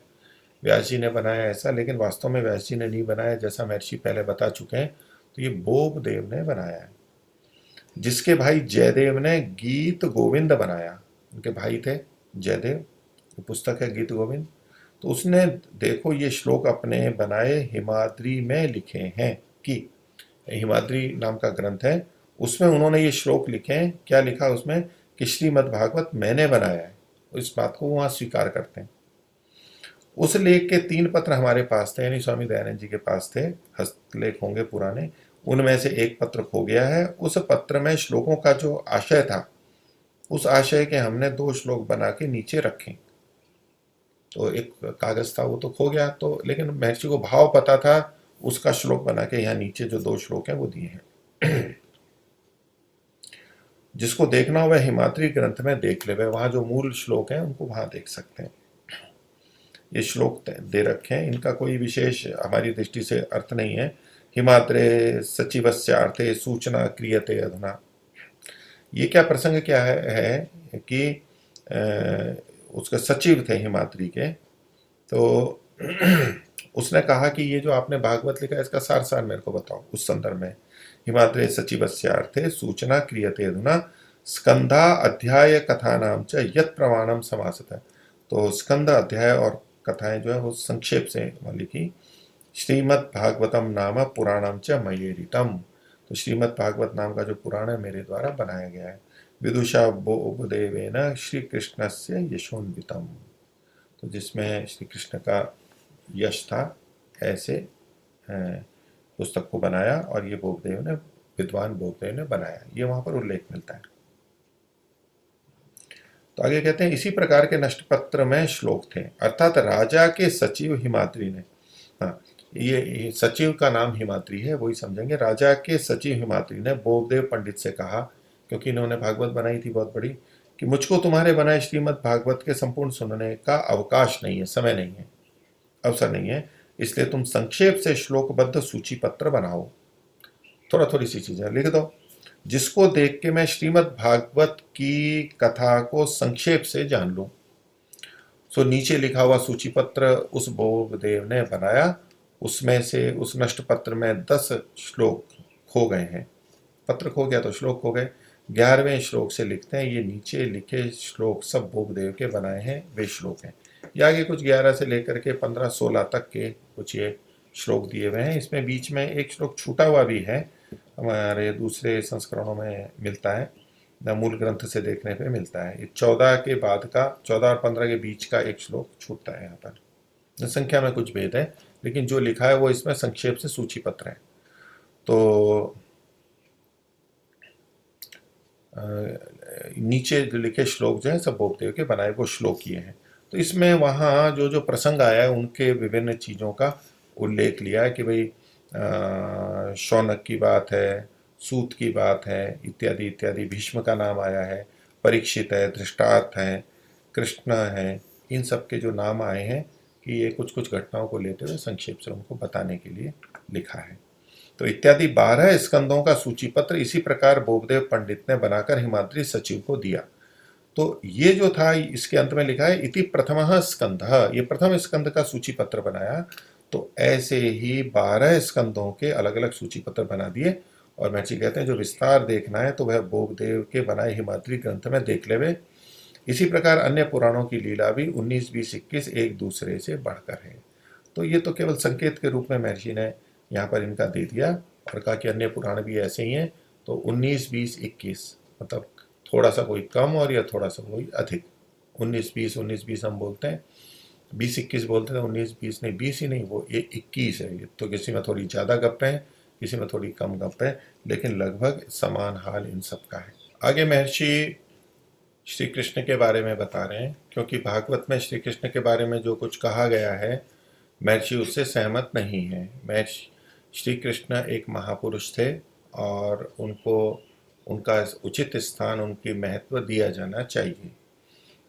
व्यास जी ने बनाया ऐसा, लेकिन वास्तव में व्यास जी ने नहीं बनाया, जैसा महर्षि पहले बता चुके हैं। तो ये बोबदेव ने बनाया है, जिसके भाई जयदेव ने गीत गोविंद बनाया। उनके भाई थे जयदेव, पुस्तक है गीत गोविंद। तो उसने देखो ये श्लोक अपने बनाए हिमाद्री में लिखे हैं, कि हिमाद्री नाम का ग्रंथ है, उसमें उन्होंने ये श्लोक लिखे हैं। क्या लिखा उसमें कि श्रीमद् भागवत मैंने बनाया है, इस बात को वहाँ स्वीकार करते हैं। उस लेख के 3 पत्र हमारे पास थे, यानी स्वामी दयानंद जी के पास थे, हस्तलेख होंगे पुराने। उनमें से एक पत्र खो गया है। उस पत्र में श्लोकों का जो आशय था, उस आशय के हमने 2 श्लोक बना के नीचे रखे। तो एक कागज था वो तो खो गया, तो लेकिन महर्षि को भाव पता था, उसका श्लोक बना के यहाँ नीचे जो 2 श्लोक हैं वो दिए हैं। जिसको देखना हो वह हिमाद्री ग्रंथ में देख ले, वहाँ जो मूल श्लोक हैं उनको वहाँ देख सकते हैं। ये श्लोक दे रखे हैं, इनका कोई विशेष हमारी दृष्टि से अर्थ नहीं है। हिमाद्रे सचिवस्यार्थे सूचना क्रियते अधुना। ये क्या प्रसंग क्या है कि उसके सचिव थे हिमाद्री के, तो उसने कहा कि ये जो आपने भागवत लिखा है इसका सार सार मेरे को बताओ। उस संदर्भ में हिमाद्रे सचिवस्यार्थे सूचना क्रियते अधुना स्कंधा अध्याय कथा नाम च यत प्रमाणम समासत है। तो स्कंद अध्याय और कथाएं जो है वो संक्षेप से लिखी। श्रीमद् भागवतम नाम पुराणम च मयेरितम। तो श्रीमद् भागवत नाम का जो पुराण है मेरे द्वारा बनाया गया है। विदुषा बोबदेवेन श्री कृष्ण से यशोन्वितम। तो जिसमें श्री कृष्ण का यश था, ऐसे पुस्तक को बनाया, और ये बोबदेव ने, विद्वान बोबदेव ने बनाया, ये वहां पर उल्लेख मिलता है। तो आगे कहते हैं इसी प्रकार के नष्ट पत्र में श्लोक थे, अर्थात राजा के सचिव हिमाद्री ने, हाँ ये सचिव का नाम हिमाद्री है, वही समझेंगे। राजा के सचिव हिमाद्री ने बोबदेव पंडित से कहा, क्योंकि इन्होंने भागवत बनाई थी बहुत बड़ी, कि मुझको तुम्हारे बनाए श्रीमद् भागवत के संपूर्ण सुनने का अवकाश नहीं है, समय नहीं है, अवसर नहीं है, इसलिए तुम संक्षेप से श्लोकबद्ध सूची पत्र बनाओ, थोड़ा थोड़ी सी चीजें लिख दो, जिसको देख के मैं श्रीमद् भागवत की कथा को संक्षेप से जान लूं। सो नीचे लिखा हुआ सूची पत्र उस बोबदेव ने बनाया। उसमें से उस नष्ट पत्र में 10 श्लोक खो गए हैं। पत्र खो गया तो श्लोक खो गए। 11वें श्लोक से लिखते हैं, ये नीचे लिखे श्लोक सब बोबदेव के बनाए हैं, वे श्लोक हैं। ये आगे कुछ 11 से लेकर के 15-16 तक के कुछ ये श्लोक दिए हुए हैं। इसमें बीच में एक श्लोक छूटा हुआ भी है, हमारे दूसरे संस्करणों में मिलता है, मूल ग्रंथ से देखने पे मिलता है। ये 14 के बाद का, 14 और 15 के बीच का एक श्लोक छूटता है यहाँ पर। संख्या में कुछ भेद है, लेकिन जो लिखा है वो इसमें संक्षेप से सूची पत्र है। तो नीचे जो लिखे श्लोक जो हैं सब बोपदेव के बनाए वो श्लोक किए हैं। तो इसमें वहाँ जो जो प्रसंग आया है उनके विभिन्न चीज़ों का उल्लेख लिया है कि भाई शौनक की बात है, सूत की बात है, इत्यादि इत्यादि। भीष्म का नाम आया है, परीक्षित है, धृष्टार्थ है, कृष्ण है। इन सब के जो नाम आए हैं कि ये कुछ कुछ घटनाओं को लेते हुए संक्षेप से उनको बताने के लिए लिखा है। तो इत्यादि 12 स्कंदों का सूचीपत्र इसी प्रकार बोबदेव पंडित ने बनाकर हिमाद्री सचिव को दिया। तो ये जो था इसके अंत में लिखा है इति प्रथमः स्कंदः, ये प्रथम स्कंद का सूची पत्र बनाया। तो ऐसे ही 12 स्कंदों के अलग अलग सूची पत्र बना दिए। और महर्षि कहते हैं जो विस्तार देखना है तो वह बोबदेव के बनाए हिमाद्री ग्रंथ में देख लेवे। इसी प्रकार अन्य पुराणों की लीला भी 19, 20, 21 एक दूसरे से बढ़कर है। तो ये तो केवल संकेत के रूप में महर्षि ने यहाँ पर इनका दे दिया और कहा कि अन्य पुराण भी ऐसे ही हैं। तो 19, 20, 21 मतलब थोड़ा सा कोई कम और या थोड़ा सा कोई अधिक। 19, 20, 19, 20 हम बोलते हैं, 20, 21 बोलते हैं। 19, 20 नहीं, 20 ही नहीं, वो ये 21 है। ये तो किसी में थोड़ी ज़्यादा गप्पे हैं, किसी में थोड़ी कम गप्पे हैं, लेकिन लगभग समान हाल इन सब का है। आगे महर्षि श्री कृष्ण के बारे में बता रहे हैं, क्योंकि भागवत में श्री कृष्ण के बारे में जो कुछ कहा गया है महर्षि उससे सहमत नहीं है। महर्षि श्री कृष्ण एक महापुरुष थे और उनको उनका उचित स्थान, उनकी महत्व दिया जाना चाहिए।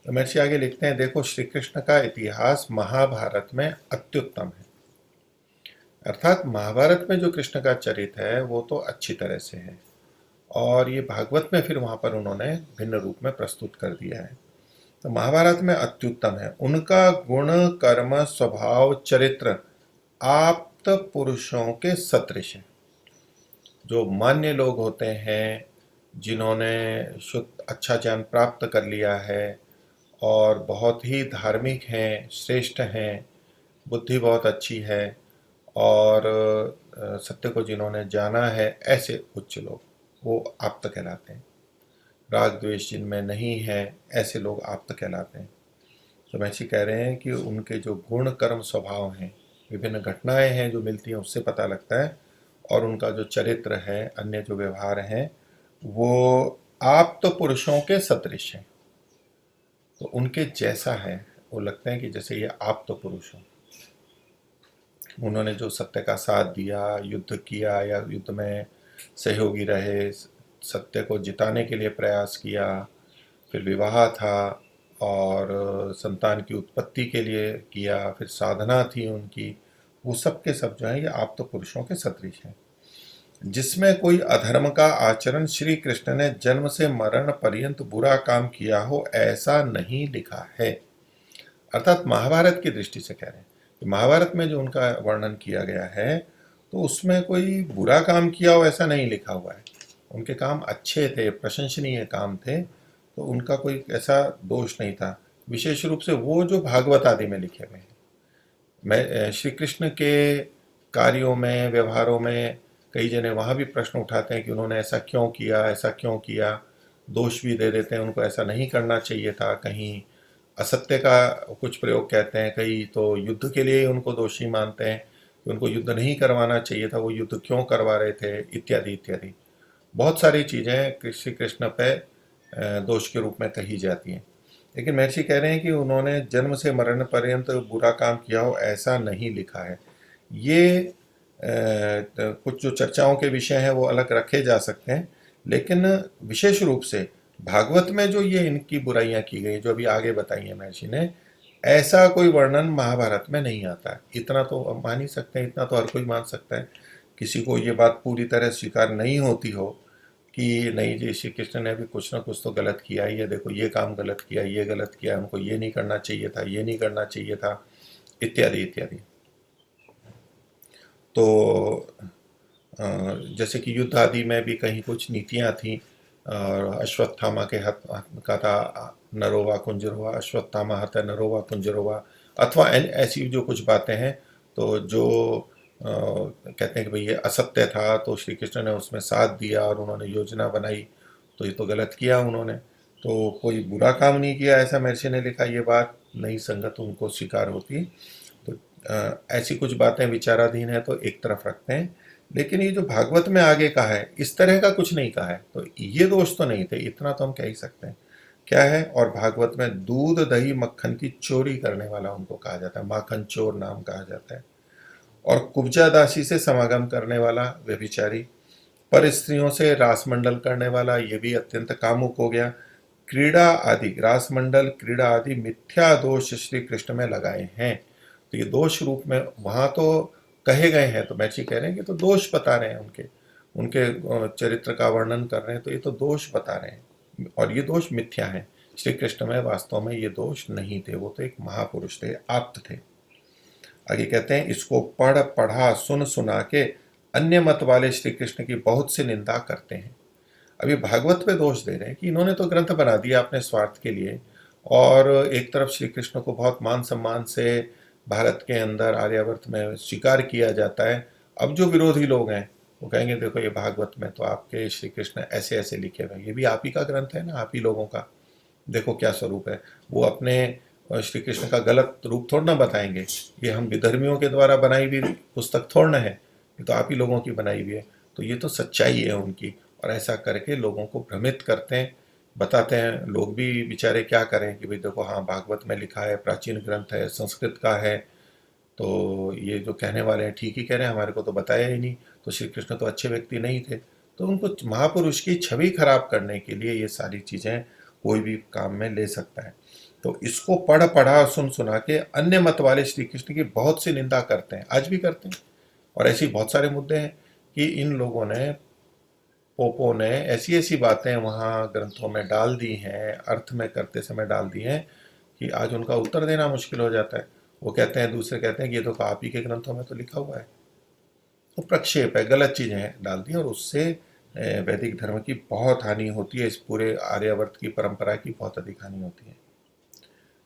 तो महर्षि आगे लिखते हैं, देखो श्री कृष्ण का इतिहास महाभारत में अत्युत्तम है। अर्थात महाभारत में जो कृष्ण का चरित्र है वो तो अच्छी तरह से है, और ये भागवत में फिर वहाँ पर उन्होंने भिन्न रूप में प्रस्तुत कर दिया है। तो महाभारत में अत्युत्तम है। उनका गुण, कर्म, स्वभाव, चरित्र आप्त पुरुषों के सदृश है। जो मान्य लोग होते हैं, जिन्होंने शुद्ध अच्छा ज्ञान प्राप्त कर लिया है और बहुत ही धार्मिक हैं, श्रेष्ठ हैं, बुद्धि बहुत अच्छी है और सत्य को जिन्होंने जाना है, ऐसे उच्च लोग वो आप्त कहलाते हैं। राग द्वेष जिनमें नहीं है, ऐसे लोग आप्त कहलाते हैं। तो महर्षि कह रहे हैं कि उनके जो गुण, कर्म, स्वभाव हैं, विभिन्न घटनाएं हैं जो मिलती हैं उससे पता लगता है, और उनका जो चरित्र है, अन्य जो व्यवहार हैं, वो आप्त पुरुषों के सदृश हैं। तो उनके जैसा है, वो लगते हैं कि जैसे ये आप्त पुरुष हो। उन्होंने जो सत्य का साथ दिया, युद्ध किया या युद्ध में सहयोगी रहे, सत्य को जिताने के लिए प्रयास किया, फिर विवाह था और संतान की उत्पत्ति के लिए किया, फिर साधना थी उनकी, वो सब के सब जो है ये आप्त पुरुषों के सदृश हैं। जिसमें कोई अधर्म का आचरण श्री कृष्ण ने जन्म से मरण पर्यंत बुरा काम किया हो, ऐसा नहीं लिखा है। अर्थात महाभारत की दृष्टि से कह रहे हैं कि महाभारत में जो उनका वर्णन किया गया है तो उसमें कोई बुरा काम किया हो ऐसा नहीं लिखा हुआ है। उनके काम अच्छे थे, प्रशंसनीय काम थे, तो उनका कोई ऐसा दोष नहीं था। विशेष रूप से वो जो भागवत आदि में लिखे हुए हैं, मैं श्री कृष्ण के कार्यों में, व्यवहारों में कई जने वहाँ भी प्रश्न उठाते हैं कि उन्होंने ऐसा क्यों किया, ऐसा क्यों किया। दोष भी दे देते हैं, उनको ऐसा नहीं करना चाहिए था। कहीं असत्य का कुछ प्रयोग कहते हैं, कई तो युद्ध के लिए उनको दोषी मानते हैं कि उनको युद्ध नहीं करवाना चाहिए था, वो युद्ध क्यों करवा रहे थे, इत्यादि इत्यादि। बहुत सारी चीज़ें श्री कृष्ण पे दोष के रूप में कही जाती हैं। लेकिन महर्षि कह रहे हैं कि उन्होंने जन्म से मरण पर्यंत बुरा काम किया हो ऐसा नहीं लिखा है। ये कुछ जो चर्चाओं के विषय हैं वो अलग रखे जा सकते हैं, लेकिन विशेष रूप से भागवत में जो ये इनकी बुराइयां की गई, जो अभी आगे बताई है महर्षि ने, ऐसा कोई वर्णन महाभारत में नहीं आता है। इतना तो हम मान ही सकते हैं, इतना तो हर कोई मान सकता है। किसी को ये बात पूरी तरह स्वीकार नहीं होती हो कि नहीं जी, श्री कृष्ण ने भी कुछ ना कुछ तो गलत किया ही है, देखो ये काम गलत किया, ये गलत किया, हमको ये नहीं करना चाहिए था, ये नहीं करना चाहिए था, इत्यादि इत्यादि। तो जैसे कि युद्ध आदि में भी कहीं कुछ नीतियां थी, और अश्वत्थामा के हत का था नरोवा कुंजरोवा, अश्वत्थामा हत नरोवा कुंजरोवा, अथवा ऐसी जो कुछ बातें हैं, तो जो कहते हैं कि भाई ये असत्य था तो श्री कृष्ण ने उसमें साथ दिया और उन्होंने योजना बनाई, तो ये तो गलत किया उन्होंने। तो कोई बुरा काम नहीं किया ऐसा महर्षि ने लिखा, ये बात नहीं संगत उनको स्वीकार होती। तो ऐसी कुछ बातें विचाराधीन है तो एक तरफ रखते हैं। लेकिन ये जो भागवत में आगे कहा है इस तरह का कुछ नहीं कहा है, तो ये दोष तो नहीं थे, इतना तो हम कह ही सकते हैं। क्या है? और भागवत में दूध दही मक्खन की चोरी करने वाला उनको कहा जाता है, माखन चोर नाम कहा जाता है। और कुब्जा दासी से समागम करने वाला व्यभिचारी, पर स्त्रियों से रासमंडल करने वाला, ये भी अत्यंत कामुक हो गया। क्रीड़ा आदि, रासमंडल क्रीड़ा आदि मिथ्या दोष श्री कृष्ण में लगाए हैं। तो ये दोष रूप में वहां तो कहे गए हैं, तो महर्षि कह रहे हैं कि तो दोष बता रहे हैं उनके उनके चरित्र का वर्णन कर रहे हैं, तो ये तो दोष बता रहे हैं और ये दोष मिथ्या है। श्री कृष्ण में वास्तव में ये दोष नहीं थे, वो तो एक महापुरुष थे, आप्त थे। आगे कहते हैं, इसको पढ़ पढ़ा सुन सुना के अन्य मत वाले श्री कृष्ण की बहुत सी निंदा करते हैं। अभी भागवत पे दोष दे रहे हैं कि इन्होंने तो ग्रंथ बना दिया अपने स्वार्थ के लिए, और एक तरफ श्री कृष्ण को बहुत मान सम्मान से भारत के अंदर आर्यावर्त में स्वीकार किया जाता है। अब जो विरोधी लोग हैं वो कहेंगे देखो ये भागवत में तो आपके श्री कृष्ण ऐसे ऐसे लिखे हुए, ये भी आप ही का ग्रंथ है ना, आप ही लोगों का, देखो क्या स्वरूप है। वो अपने श्री कृष्ण का गलत रूप थोड़ा ना बताएंगे, ये हम विधर्मियों के द्वारा बनाई हुई पुस्तक थोड़ा ना है, ये तो आप ही लोगों की बनाई हुई है। तो ये तो सच्चाई है उनकी, और ऐसा करके लोगों को भ्रमित करते हैं, बताते हैं। लोग भी बेचारे क्या करें कि भाई देखो हाँ भागवत में लिखा है, प्राचीन ग्रंथ है, संस्कृत का है, तो ये जो कहने वाले हैं ठीक ही कह रहे हैं, हमारे को तो बताया ही नहीं, तो श्री कृष्ण तो अच्छे व्यक्ति नहीं थे। तो उनको महापुरुष की छवि खराब करने के लिए ये सारी चीज़ें कोई भी काम में ले सकता है। तो इसको पढ़ पढ़ा सुन सुना के अन्य मत वाले श्री कृष्ण की बहुत सी निंदा करते हैं, आज भी करते हैं। और ऐसी बहुत सारे मुद्दे हैं कि इन लोगों ने, पोपों ने ऐसी ऐसी बातें वहाँ ग्रंथों में डाल दी हैं, अर्थ में करते समय डाल दी हैं कि आज उनका उत्तर देना मुश्किल हो जाता है। वो कहते हैं, दूसरे कहते हैं कि ये तो आप ही के ग्रंथों में तो लिखा हुआ है। तो प्रक्षेप है, गलत चीज़ें डाल दी, और उससे वैदिक धर्म की बहुत हानि होती है, इस पूरे आर्यावर्त की परंपरा की बहुत अधिक हानि होती है।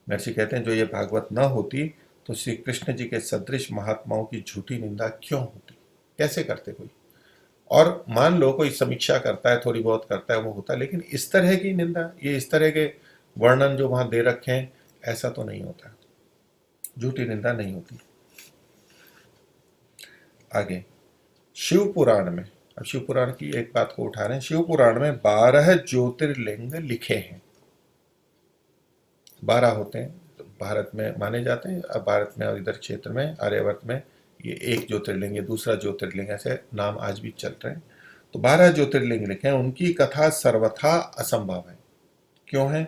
महर्षि कहते हैं जो ये भागवत न होती तो श्री कृष्ण जी के सदृश महात्माओं की झूठी निंदा क्यों होती, कैसे करते कोई। और मान लो कोई समीक्षा करता है, थोड़ी बहुत करता है, वो होता है, लेकिन इस तरह की निंदा, ये इस तरह के वर्णन जो वहां दे रखे हैं, ऐसा तो नहीं होता, झूठी निंदा नहीं होती। आगे शिव पुराण में, अब शिव पुराण की एक बात को उठा रहे हैं। शिव पुराण में 12 ज्योतिर्लिंग लिखे हैं, 12 होते हैं, तो भारत में माने जाते हैं। अब भारत में और इधर क्षेत्र में आर्यावर्त में ये एक ज्योतिर्लिंग, ये दूसरा ज्योतिर्लिंग, ऐसे नाम आज भी चल रहे हैं। तो 12 ज्योतिर्लिंग लिखे हैं, उनकी कथा सर्वथा असंभव है। क्यों है?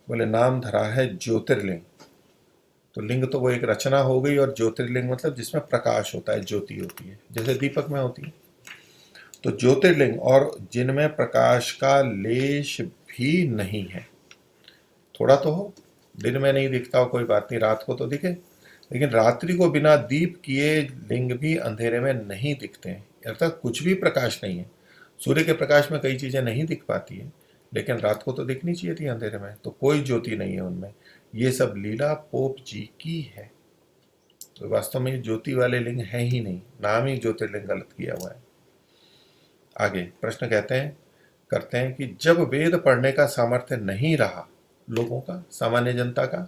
बोले नाम धरा है ज्योतिर्लिंग, तो लिंग तो वो एक रचना हो गई, और ज्योतिर्लिंग मतलब जिसमें प्रकाश होता है, ज्योति होती है, जैसे दीपक में होती है। तो ज्योतिर्लिंग और जिनमें प्रकाश का लेश भी नहीं है। थोड़ा तो हो, दिन में नहीं दिखता हो कोई बात नहीं, रात को तो दिखे, लेकिन रात्रि को बिना दीप किए लिंग भी अंधेरे में नहीं दिखते हैं, अर्थात कुछ भी प्रकाश नहीं है। सूर्य के प्रकाश में कई चीजें नहीं दिख पाती है, लेकिन रात को तो दिखनी चाहिए थी अंधेरे में, तो कोई ज्योति नहीं है उनमें। ये सब लीला पोप जी की है। तो वास्तव में ज्योति वाले लिंग है ही नहीं, नाम ही ज्योतिर्लिंग गलत किया हुआ है। आगे प्रश्न कहते हैं, करते हैं कि जब वेद पढ़ने का सामर्थ्य नहीं रहा लोगों का, सामान्य जनता का,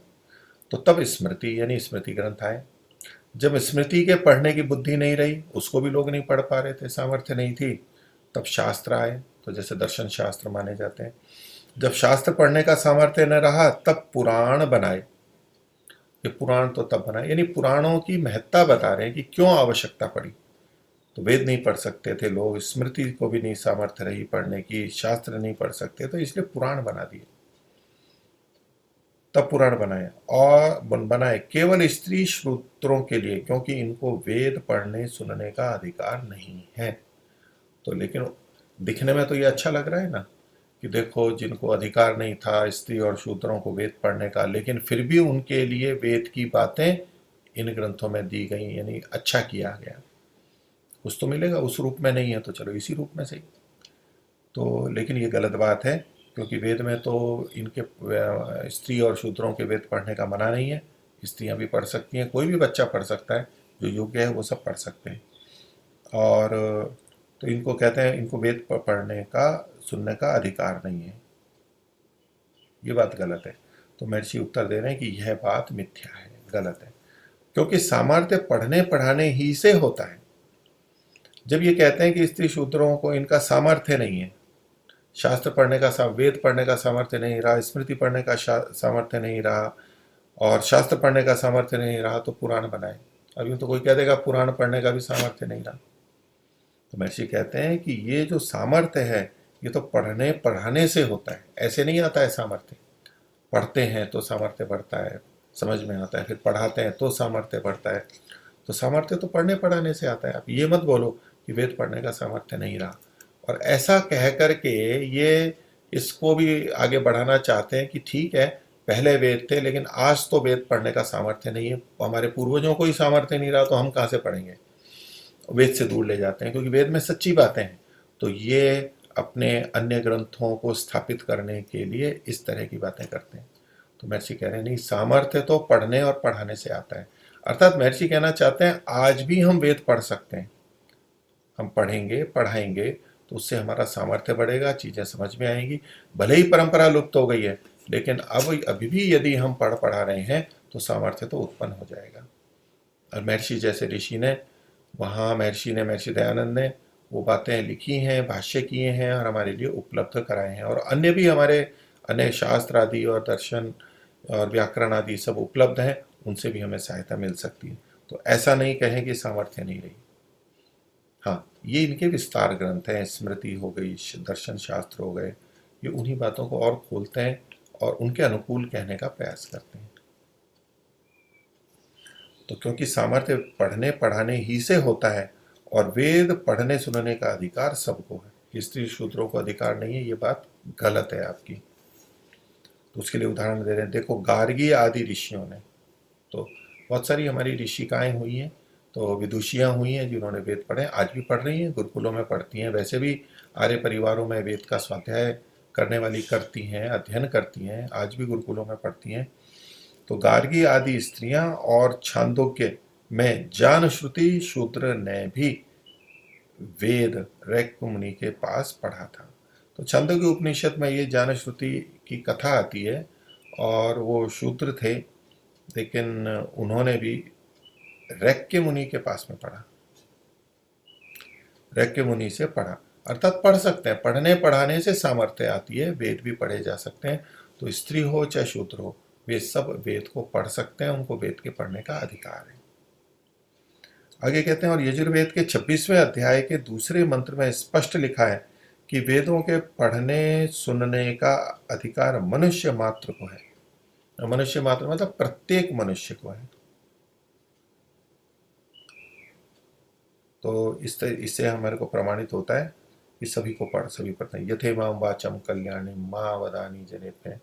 तो तब स्मृति यानी स्मृति ग्रंथ आए। जब स्मृति के पढ़ने की बुद्धि नहीं रही, उसको भी लोग नहीं पढ़ पा रहे थे, सामर्थ्य नहीं थी, तब शास्त्र आए, तो जैसे दर्शन शास्त्र माने जाते हैं। जब शास्त्र पढ़ने का सामर्थ्य न रहा, तब पुराण बनाए। ये पुराण तो तब बनाए, यानी पुराणों की महत्ता बता रहे हैं कि क्यों आवश्यकता पड़ी। तो वेद नहीं पढ़ सकते थे लोग, स्मृति को भी नहीं सामर्थ्य रही पढ़ने की, शास्त्र नहीं पढ़ सकते, तो इसलिए पुराण बना दिए। तब पुराण बनाए, और बनाए केवल स्त्री श्रोत्रों के लिए, क्योंकि इनको वेद पढ़ने सुनने का अधिकार नहीं है। तो लेकिन दिखने में तो ये अच्छा लग रहा है ना, कि देखो जिनको अधिकार नहीं था स्त्री और शूद्रों को वेद पढ़ने का, लेकिन फिर भी उनके लिए वेद की बातें इन ग्रंथों में दी गई, यानी अच्छा किया गया। कुछ तो मिलेगा, उस रूप में नहीं है तो चलो इसी रूप में सही। तो लेकिन ये गलत बात है, क्योंकि वेद में तो इनके स्त्री और शूद्रों के वेद पढ़ने का मना नहीं है। स्त्रियां भी पढ़ सकती हैं, कोई भी बच्चा पढ़ सकता है, जो योग्य है वो सब पढ़ सकते हैं। और तो इनको कहते हैं, इनको वेद पढ़ने का सुनने का अधिकार नहीं है, ये बात गलत है। तो महर्षि उत्तर दे रहे हैं कि यह बात मिथ्या है, गलत है, क्योंकि सामर्थ्य पढ़ने पढ़ाने ही से होता है। जब ये कहते हैं कि स्त्री शूद्रों को इनका सामर्थ्य नहीं है, शास्त्र पढ़ने का वेद पढ़ने का सामर्थ्य नहीं रहा, स्मृति पढ़ने का सामर्थ्य नहीं रहा, और शास्त्र पढ़ने का सामर्थ्य नहीं रहा, तो पुराण बनाए। अब यूँ तो कोई कह देगा पुराण पढ़ने का भी सामर्थ्य नहीं रहा। तो महर्षि कहते हैं कि ये जो सामर्थ्य है ये तो पढ़ने पढ़ाने से होता है, ऐसे नहीं आता है सामर्थ्य। पढ़ते हैं तो सामर्थ्य बढ़ता है, समझ में आता है, फिर पढ़ाते हैं तो सामर्थ्य बढ़ता है। तो सामर्थ्य तो पढ़ने पढ़ाने से आता है। आप ये मत बोलो कि वेद पढ़ने का सामर्थ्य नहीं रहा। और ऐसा कह करके ये इसको भी आगे बढ़ाना चाहते हैं कि ठीक है, पहले वेद थे लेकिन आज तो वेद पढ़ने का सामर्थ्य नहीं है, हमारे पूर्वजों को ही सामर्थ्य नहीं रहा तो हम कहाँ से पढ़ेंगे। वेद से दूर ले जाते हैं क्योंकि वेद में सच्ची बातें हैं। तो ये अपने अन्य ग्रंथों को स्थापित करने के लिए इस तरह की बातें करते हैं। तो महर्षि कह रहे हैं नहीं, सामर्थ्य तो पढ़ने और पढ़ाने से आता है। अर्थात महर्षि कहना चाहते हैं आज भी हम वेद पढ़ सकते हैं, हम पढ़ेंगे पढ़ाएंगे तो उससे हमारा सामर्थ्य बढ़ेगा, चीज़ें समझ में आएंगी। भले ही परंपरा लुप्त हो गई है लेकिन अब अभी भी यदि हम पढ़ पढ़ा रहे हैं तो सामर्थ्य तो उत्पन्न हो जाएगा। और महर्षि जैसे ऋषि ने, वहाँ महर्षि दयानंद ने वो बातें लिखी हैं, भाष्य किए हैं और हमारे लिए उपलब्ध कराए हैं। और अन्य भी हमारे अन्य शास्त्र आदि और दर्शन और व्याकरण आदि सब उपलब्ध हैं, उनसे भी हमें सहायता मिल सकती है। तो ऐसा नहीं कहें कि सामर्थ्य नहीं रही। हाँ, ये इनके विस्तार ग्रंथ हैं, स्मृति हो गई, दर्शन शास्त्र हो गए, ये उन्हीं बातों को और खोलते हैं और उनके अनुकूल कहने का प्रयास करते हैं। तो क्योंकि सामर्थ्य पढ़ने पढ़ाने ही से होता है और वेद पढ़ने सुनने का अधिकार सबको है, स्त्री शूद्रों को अधिकार नहीं है, ये बात गलत है आपकी। तो उसके लिए उदाहरण दे रहे हैं, देखो गार्गी आदि ऋषियों ने, तो बहुत सारी हमारी ऋषिकाएं हुई हैं, तो विदुषियाँ हुई हैं जिन्होंने वेद पढ़े, आज भी पढ़ रही हैं, गुरुकुलों में पढ़ती हैं। वैसे भी आर्य परिवारों में वेद का स्वाध्याय करने वाली करती हैं, अध्ययन करती हैं, आज भी गुरुकुलों में पढ़ती हैं। तो गार्गी आदि स्त्रियां और छांदोग्य में जान श्रुति शूद्र ने भी वेद रैक मुनि के पास पढ़ा था। तो छांदोग्य उपनिषद में ये जान श्रुति की कथा आती है और वो शूद्र थे लेकिन उन्होंने भी रैक्य मुनि के पास में पढ़ा, रैक्य मुनि से पढ़ा। अर्थात पढ़ सकते हैं, पढ़ने पढ़ाने से सामर्थ्य आती है, वेद भी पढ़े जा सकते हैं। तो स्त्री हो चाहे शूद्र हो, वे सब वेद को पढ़ सकते हैं, उनको वेद के पढ़ने का अधिकार है। आगे कहते हैं, और यजुर्वेद के 26वें अध्याय के दूसरे मंत्र में स्पष्ट लिखा है कि वेदों के पढ़ने सुनने का अधिकार मनुष्य मात्र को है। मनुष्य मात्र मतलब प्रत्येक मनुष्य को है। तो इससे हमारे को प्रमाणित होता है कि सभी को सभी पढ़ते हैं। यथे मां वाचम कल्याणी मां वदानी जनेभ्य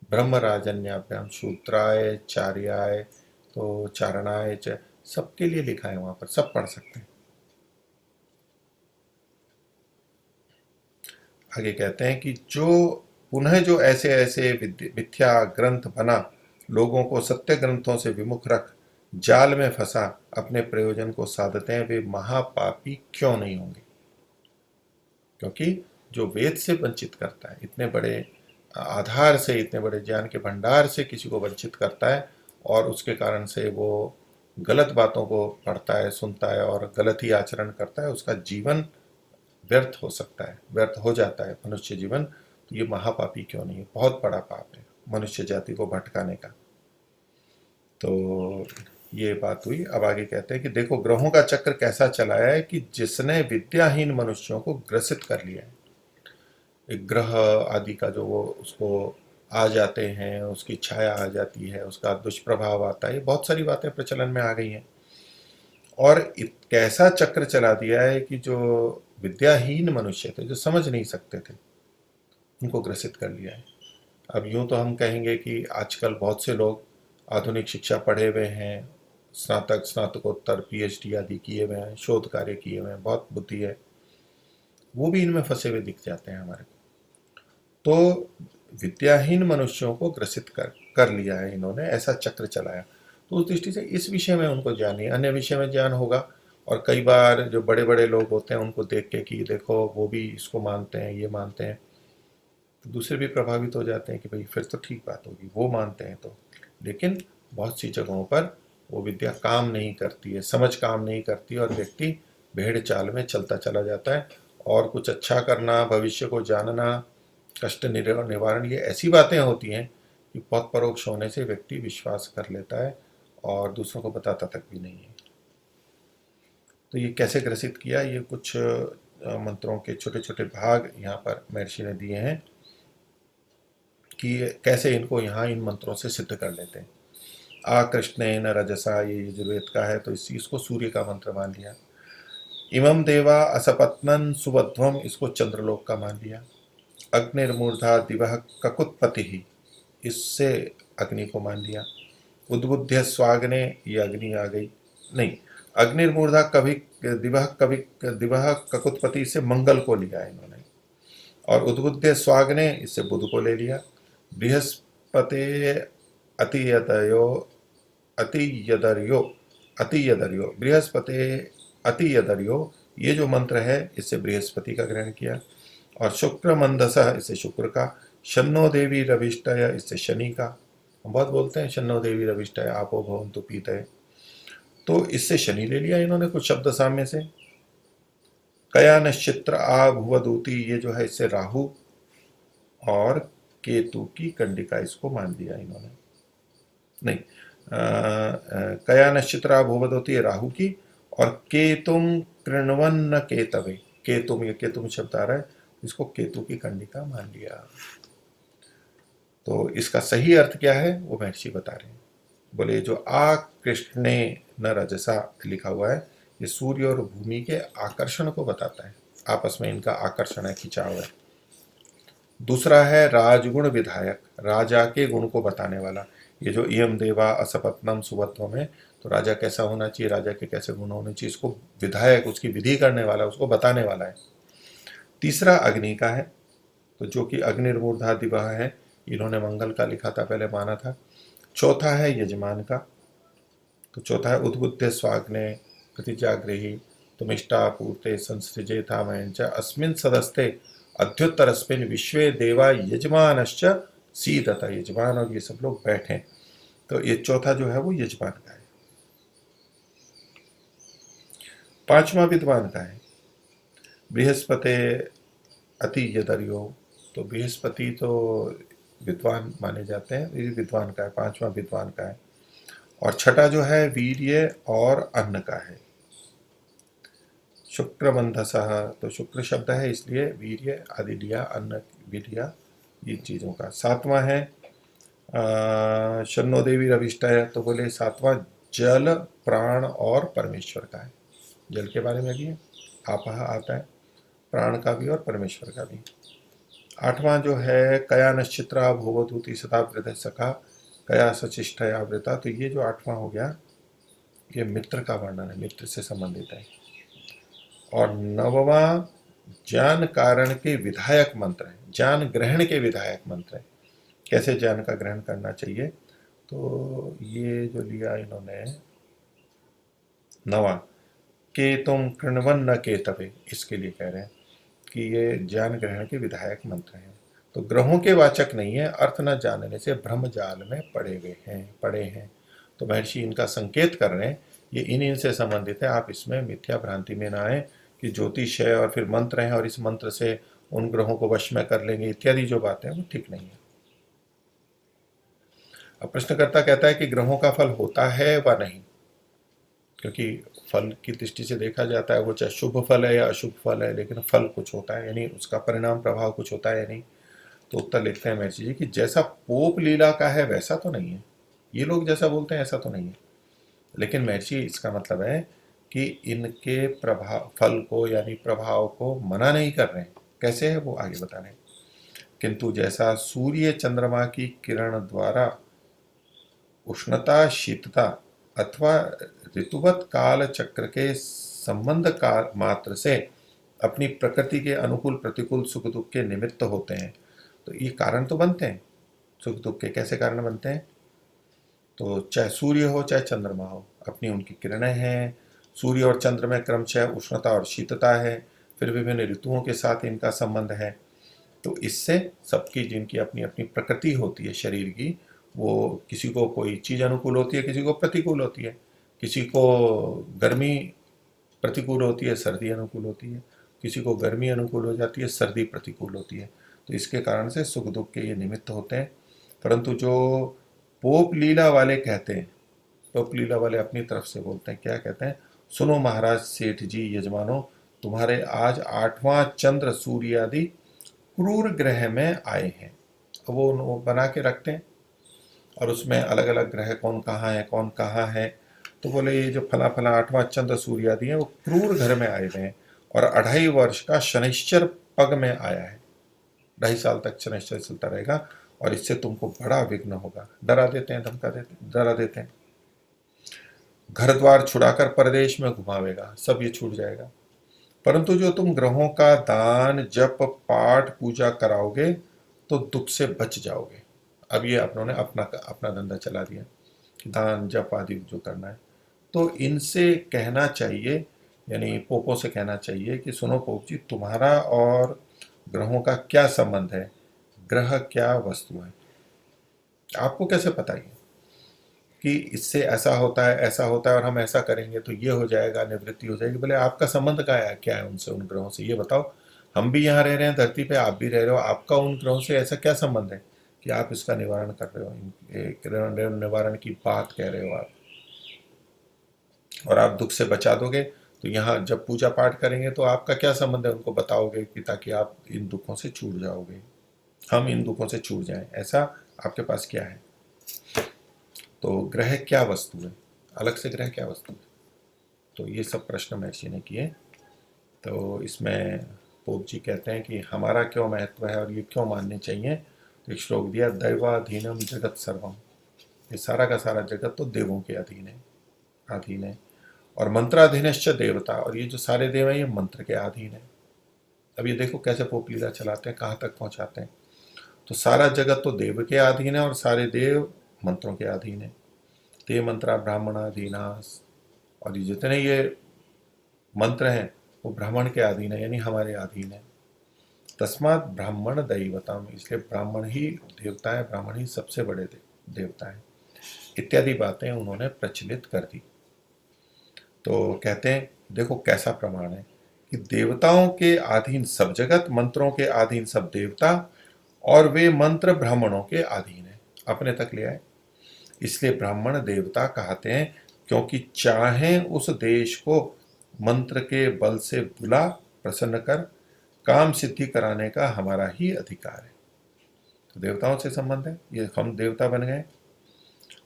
ब्रह्मराजन्याभ्याम शूद्राय चार्याय, तो चारणाय च, सबके लिए लिखा है वहां पर, सब पढ़ सकते हैं। आगे कहते हैं कि जो ऐसे ऐसे मिथ्या ग्रंथ बना लोगों को सत्य ग्रंथों से विमुख रख जाल में फंसा अपने प्रयोजन को साधते हैं, वे महापापी क्यों नहीं होंगे। क्योंकि जो वेद से वंचित करता है, इतने बड़े आधार से, इतने बड़े ज्ञान के भंडार से किसी को वंचित करता है और उसके कारण से वो गलत बातों को पढ़ता है, सुनता है और गलत ही आचरण करता है, उसका जीवन व्यर्थ हो सकता है, व्यर्थ हो जाता है मनुष्य जीवन। तो ये महापापी क्यों नहीं है, बहुत बड़ा पाप है मनुष्य जाति को भटकाने का। तो ये बात हुई। अब आगे कहते हैं कि देखो ग्रहों का चक्र कैसा चलाया है कि जिसने विद्याहीन मनुष्यों को ग्रसित कर लिया है। एक ग्रह आदि का जो वो उसको आ जाते हैं, उसकी छाया आ जाती है, उसका दुष्प्रभाव आता है, बहुत सारी बातें प्रचलन में आ गई हैं और कैसा चक्र चला दिया है कि जो विद्याहीन मनुष्य थे, जो समझ नहीं सकते थे, उनको ग्रसित कर लिया है। अब यूं तो हम कहेंगे कि आजकल बहुत से लोग आधुनिक शिक्षा पढ़े हुए हैं, स्नातक स्नातकोत्तर पीएचडी आदि किए हुए हैं, शोध कार्य किए हुए हैं, बहुत बुद्धि है, वो भी इनमें फंसे हुए दिख जाते हैं हमारे को। तो विद्याहीन मनुष्यों को ग्रसित कर लिया है इन्होंने, ऐसा चक्र चलाया। तो उस दृष्टि से इस विषय में उनको ज्ञान नहीं, अन्य विषय में ज्ञान होगा। और कई बार जो बड़े बड़े लोग होते हैं उनको देख के कि देखो वो भी इसको मानते हैं, ये मानते हैं, तो दूसरे भी प्रभावित हो जाते हैं कि भाई फिर तो ठीक बात होगी, वो मानते हैं तो। लेकिन बहुत सी जगहों पर वो विद्या काम नहीं करती है, समझ काम नहीं करती और व्यक्ति भेड़ चाल में चलता चला जाता है। और कुछ अच्छा करना, भविष्य को जानना, कष्ट निवारण, ये ऐसी बातें होती हैं कि बहुत परोक्ष होने से व्यक्ति विश्वास कर लेता है और दूसरों को बताता तक भी नहीं है। तो ये कैसे ग्रसित किया, ये कुछ मंत्रों के छोटे छोटे भाग यहाँ पर महर्षि ने दिए हैं कि कैसे इनको यहाँ इन मंत्रों से सिद्ध कर लेते हैं। आकृष्णेन रजसा, ये यजुर्वेद का है, तो इसको सूर्य का मंत्र मान लिया। इमं देवा असपत्नन सुबध्वम, इसको चंद्रलोक का मान लिया। अग्निर्मूर्धा दिवः ककुत्पति ही, इससे अग्नि को मान लिया। उद्बुद्ध स्वाग्ने, ये अग्नि आ गई, नहीं, अग्निर्मूर्धा कभी दिवः ककुत्पति से मंगल को लिया इन्होंने, और उद्बुद्ध स्वाग्ने इससे बुध को ले लिया। बृहस्पते अतियदयो अतियदर्यो अतियदर्यो, बृहस्पते अतियदर्यो, ये जो मंत्र है इससे बृहस्पति का ग्रहण किया। और शुक्र मंदसः, इससे शुक्र का। शन्नो देवी रविष्टय, इससे शनि का। हम बहुत बोलते हैं शन्नो देवी रविष्टय आपो भवन्तु पीतये, तो इससे शनि ले लिया इन्होंने कुछ शब्द साम्य से। कया नक्षत्र आ भुवदूती, ये जो है इससे राहु और केतु की कंडिका, इसको मान लिया इन्होंने। नहीं, कया नक्षत्र भूवदोती है राहु की, और केतुम कृण्वन्न केतवे, केतुम, ये केतुम शब्द आ रहा है, इसको केतु की कंडिका मान लिया। तो इसका सही अर्थ क्या है वो महर्षि बता रहे हैं। बोले जो आ कृष्णे न रजसा लिखा हुआ है, ये सूर्य और भूमि के आकर्षण को बताता है, आपस में इनका आकर्षण है, खिंचाव है। दूसरा है राजगुण विधायक, राजा के गुण को बताने वाला। ये जो इयम देवा असपत्नम सुवत्वम है, तो राजा कैसा होना चाहिए, राजा के कैसे गुण होने चाहिए, इसको विधायक, उसकी विधि करने वाला, उसको बताने वाला है। तीसरा अग्नि का है, तो जो कि अग्निर्मूर्धा दिवः है, इन्होंने मंगल का लिखा था, पहले माना था। चौथा है यजमान का, तो चौथा है उद्बुद्ध स्वाग्ने प्रतिजाग्रही तुमिष्टापूर्ते संसृजे था मयंच अस्मिन् सदस्ते अध्युत्तरस्मिन् विश्वे देवा यजमानश्च सीदत, यजमान और ये सब लोग बैठे, तो ये चौथा जो है वो यजमान का है। पांचवा विद्वान का है, बृहस्पति अति यदर्यो, तो बृहस्पति तो विद्वान माने जाते हैं, ये विद्वान का है, पांचवा विद्वान का है। और छठा जो है वीर्य और अन्न का है, शुक्र बंधसः, तो शुक्र शब्द है इसलिए वीर्य आदि लिया, अन्न वीर्य, ये चीजों का। सातवां है शन्नो देवी रविष्टय, तो बोले सातवां जल, प्राण और परमेश्वर का है। जल के बारे में भी है, आपह आता है, प्राण का भी और परमेश्वर का भी। आठवां जो है कया नक्षत्रा भूवधूति सदा वृद्ध सखा कया सचिष्ठया वृता, तो ये जो आठवां हो गया ये मित्र का वर्णन है, मित्र से संबंधित है। और नववां ज्ञान कारण के विधायक मंत्र है, ज्ञान ग्रहण के विधायक मंत्र है, कैसे ज्ञान का ग्रहण करना चाहिए। तो ये जो लिया इन्होंने नवा, के तुम कृण्वन न केतवे, इसके लिए कह रहे हैं कि ये ज्ञान ग्रहण के विधायक मंत्र हैं। तो ग्रहों के वाचक नहीं है, अर्थ न जानने से भ्रम जाल में पड़े हैं। तो महर्षि इनका संकेत कर रहे हैं, ये इन से संबंधित है, आप इसमें मिथ्या भ्रांति में ना आए कि ज्योतिष है और फिर मंत्र है और इस मंत्र से उन ग्रहों को वश में कर लेंगे इत्यादि जो बातें हैं वो ठीक नहीं है। अब प्रश्नकर्ता कहता है कि ग्रहों का फल होता है व नहीं, क्योंकि फल की दृष्टि से देखा जाता है वो चाहे शुभ फल है या अशुभ फल है, लेकिन फल कुछ होता है, यानी उसका परिणाम प्रभाव कुछ होता है या नहीं। तो उत्तर लिखते हैं महर्षि जी कि जैसा पोप लीला का है वैसा तो नहीं है, ये लोग जैसा बोलते हैं ऐसा तो नहीं है, लेकिन महर्षि इसका मतलब है कि इनके प्रभाव, फल को यानी प्रभाव को मना नहीं कर रहे हैं, कैसे है वो आगे बता रहे हैं। किंतु जैसा सूर्य चंद्रमा की किरण द्वारा उष्णता शीतता अथवा ऋतुवत काल चक्र के संबंध काल मात्र से अपनी प्रकृति के अनुकूल प्रतिकूल सुख दुख के निमित्त होते हैं, तो ये कारण तो बनते हैं सुख दुख के। कैसे कारण बनते हैं, तो चाहे सूर्य हो चाहे चंद्रमा हो, अपनी उनकी किरणें हैं। सूर्य और चंद्र में क्रमशः उष्णता और शीतता है, फिर विभिन्न ऋतुओं के साथ इनका संबंध है। तो इससे सबकी जिनकी अपनी अपनी प्रकृति होती है शरीर की, वो किसी को कोई चीज़ अनुकूल होती है, किसी को प्रतिकूल होती है, किसी को गर्मी प्रतिकूल होती है, सर्दी अनुकूल होती है, किसी को गर्मी अनुकूल हो जाती है, सर्दी प्रतिकूल होती है। तो इसके कारण से सुख दुख के ये निमित्त होते हैं। परंतु जो पोप लीला वाले कहते हैं, पोप लीला वाले अपनी तरफ से बोलते हैं, क्या कहते हैं, सुनो महाराज सेठ जी यजमानो, तुम्हारे आज 8वां चंद्र सूर्य आदि क्रूर ग्रह में आए हैं। वो बना के रखते हैं और उसमें अलग अलग ग्रह कौन कहाँ है। तो बोले ये जो फला फला 8वां चंद्र सूर्य आदि है वो क्रूर घर में आए हुए हैं और 2.5 वर्ष का शनिश्चर पग में आया है। 2.5 साल तक शनिश्चर चलता रहेगा और इससे तुमको बड़ा विघ्न होगा। डरा देते हैं, धमका देते हैं, डरा देते हैं। घर द्वार छुड़ाकर परदेश में घुमावेगा, सब ये छूट जाएगा। परंतु जो तुम ग्रहों का दान जप पाठ पूजा कराओगे तो दुख से बच जाओगे। अब ये अपनों ने अपना अपना धंधा चला दिया, दान जप आदि जो करना है। तो इनसे कहना चाहिए, यानी पोपों से कहना चाहिए कि सुनो पोप जी, तुम्हारा और ग्रहों का क्या संबंध है, ग्रह क्या वस्तु है, आपको कैसे पता है कि इससे ऐसा होता है ऐसा होता है और हम ऐसा करेंगे तो ये हो जाएगा, निवृत्ति हो जाएगी। बोले आपका संबंध क्या है उनसे, उन ग्रहों से, ये बताओ। हम भी यहाँ रह रहे हैं धरती पे, आप भी रह रहे हो, आपका उन ग्रहों से ऐसा क्या संबंध है कि आप इसका निवारण कर रहे हो, निवारण की बात कह रहे हो आप, और आप दुख से बचा दोगे। तो यहाँ जब पूजा पाठ करेंगे तो आपका क्या संबंध है, उनको बताओगे कि ताकि आप इन दुखों से छूट जाओगे, हम इन दुखों से छूट जाएं, ऐसा आपके पास क्या है। तो ग्रह क्या वस्तु है, अलग से ग्रह क्या वस्तु है, तो ये सब प्रश्न महर्षि ने किए। तो इसमें पोप जी कहते हैं कि हमारा क्यों महत्व है और ये क्यों मानने चाहिए। तो एक श्लोक दिया, दैवाधीनम जगत सर्वम, ये सारा का सारा जगत तो देवों के अधीन है। और मंत्राधीनश्च देवता, और ये जो सारे देव हैं ये मंत्र के अधीन है। अब ये देखो कैसे पोप लीला चलाते हैं, कहाँ तक पहुँचाते हैं। तो सारा जगत तो देव के अधीन है और सारे देव मंत्रों के अधीन है। ते मंत्रा ब्राह्मणाधीना, और ये जितने ये मंत्र हैं वो ब्राह्मण के अधीन है, यानी हमारे अधीन है। तस्मात् ब्राह्मण दैवतम, इसलिए ब्राह्मण ही देवता है, ब्राह्मण ही सबसे बड़े देवता है, इत्यादि बातें उन्होंने प्रचलित कर दी। तो कहते हैं देखो कैसा प्रमाण है कि देवताओं के अधीन सब जगत, मंत्रों के अधीन सब देवता, और वे मंत्र ब्राह्मणों के अधीन है, अपने तक ले आए। इसलिए ब्राह्मण देवता कहते हैं, क्योंकि चाहें उस देश को मंत्र के बल से बुला प्रसन्न कर काम सिद्धि कराने का हमारा ही अधिकार है। तो देवताओं से संबंध है, ये हम देवता बन गए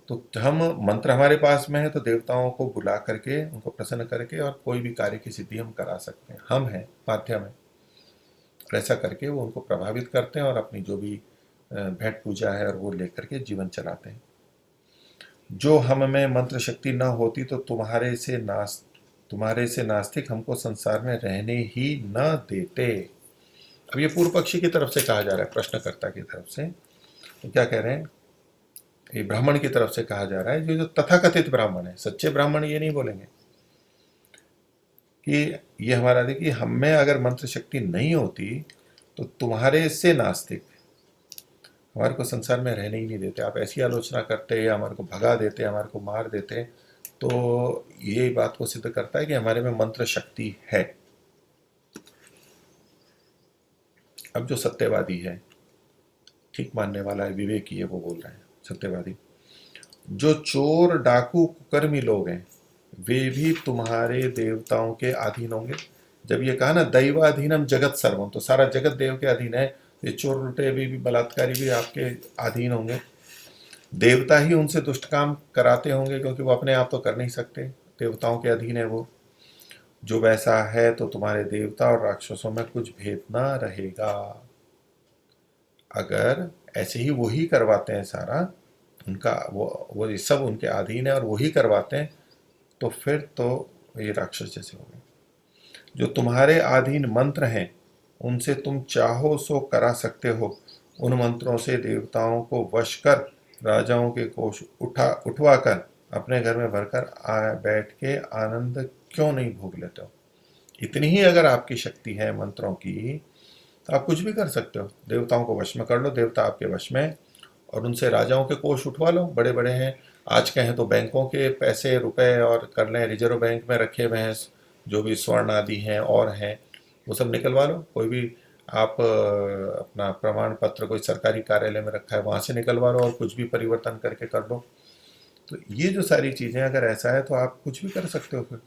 तो हम, मंत्र हमारे पास में है तो देवताओं को बुला करके उनको प्रसन्न करके और कोई भी कार्य की सिद्धि हम करा सकते हैं, हम हैं माध्यम है। और ऐसा करके वो उनको प्रभावित करते हैं और अपनी जो भी भेंट पूजा है और वो लेकर के जीवन चलाते हैं। जो हम में मंत्र शक्ति न होती तो तुम्हारे से नास्तिक हमको संसार में रहने ही न देते। अब ये पूर्व पक्षी की तरफ से कहा जा रहा है, प्रश्नकर्ता की तरफ से। तो क्या कह रहे हैं, ये ब्राह्मण की तरफ से कहा जा रहा है, जो तथाकथित ब्राह्मण है, सच्चे ब्राह्मण ये नहीं बोलेंगे कि ये हमारा, देखिए हम में अगर मंत्र शक्ति नहीं होती तो तुम्हारे से नास्तिक हमारे को संसार में रहने ही नहीं देते। आप ऐसी आलोचना करते, हमारे को भगा देते, हमारे को मार देते, तो ये बात को सिद्ध करता है कि हमारे में मंत्र शक्ति है। अब जो सत्यवादी है, ठीक मानने वाला है, विवेकी है, वो बोल रहे हैं सत्यवादी, जो चोर डाकू कुकर्मी लोग हैं वे भी तुम्हारे देवताओं के अधीन होंगे। जब ये कहा ना दैवाधीनम जगत सर्वम, तो सारा जगत देव के अधीन है। ये चोर लुटे भी बलात्कारी भी आपके अधीन होंगे। देवता ही उनसे दुष्ट काम कराते होंगे क्योंकि वो अपने आप तो कर नहीं सकते, देवताओं के अधीन है वो। जो वैसा है तो तुम्हारे देवता और राक्षसों में कुछ भेद ना रहेगा। अगर ऐसे ही वही करवाते हैं सारा, उनका वो सब उनके अधीन है और वही करवाते हैं, तो फिर तो ये राक्षस जैसे हो गए। जो तुम्हारे अधीन मंत्र हैं उनसे तुम चाहो सो करा सकते हो। उन मंत्रों से देवताओं को वश कर राजाओं के कोष उठवा कर अपने घर में भरकर बैठ के आनंद क्यों नहीं भोग लेते हो। इतनी ही अगर आपकी शक्ति है मंत्रों की तो आप कुछ भी कर सकते हो। देवताओं को वश में कर लो, देवता आपके वश में, और उनसे राजाओं के कोष उठवा लो। बड़े बड़े हैं, आज के हैं तो बैंकों के पैसे रुपए और कर लें, रिजर्व बैंक में रखे हुए हैं, जो भी स्वर्ण आदि हैं और हैं वो सब निकलवा लो। कोई भी आप अपना प्रमाण पत्र कोई सरकारी कार्यालय में रखा है वहाँ से निकलवा लो और कुछ भी परिवर्तन करके कर लो। तो ये जो सारी चीज़ें अगर ऐसा है तो आप कुछ भी कर सकते हो फिर।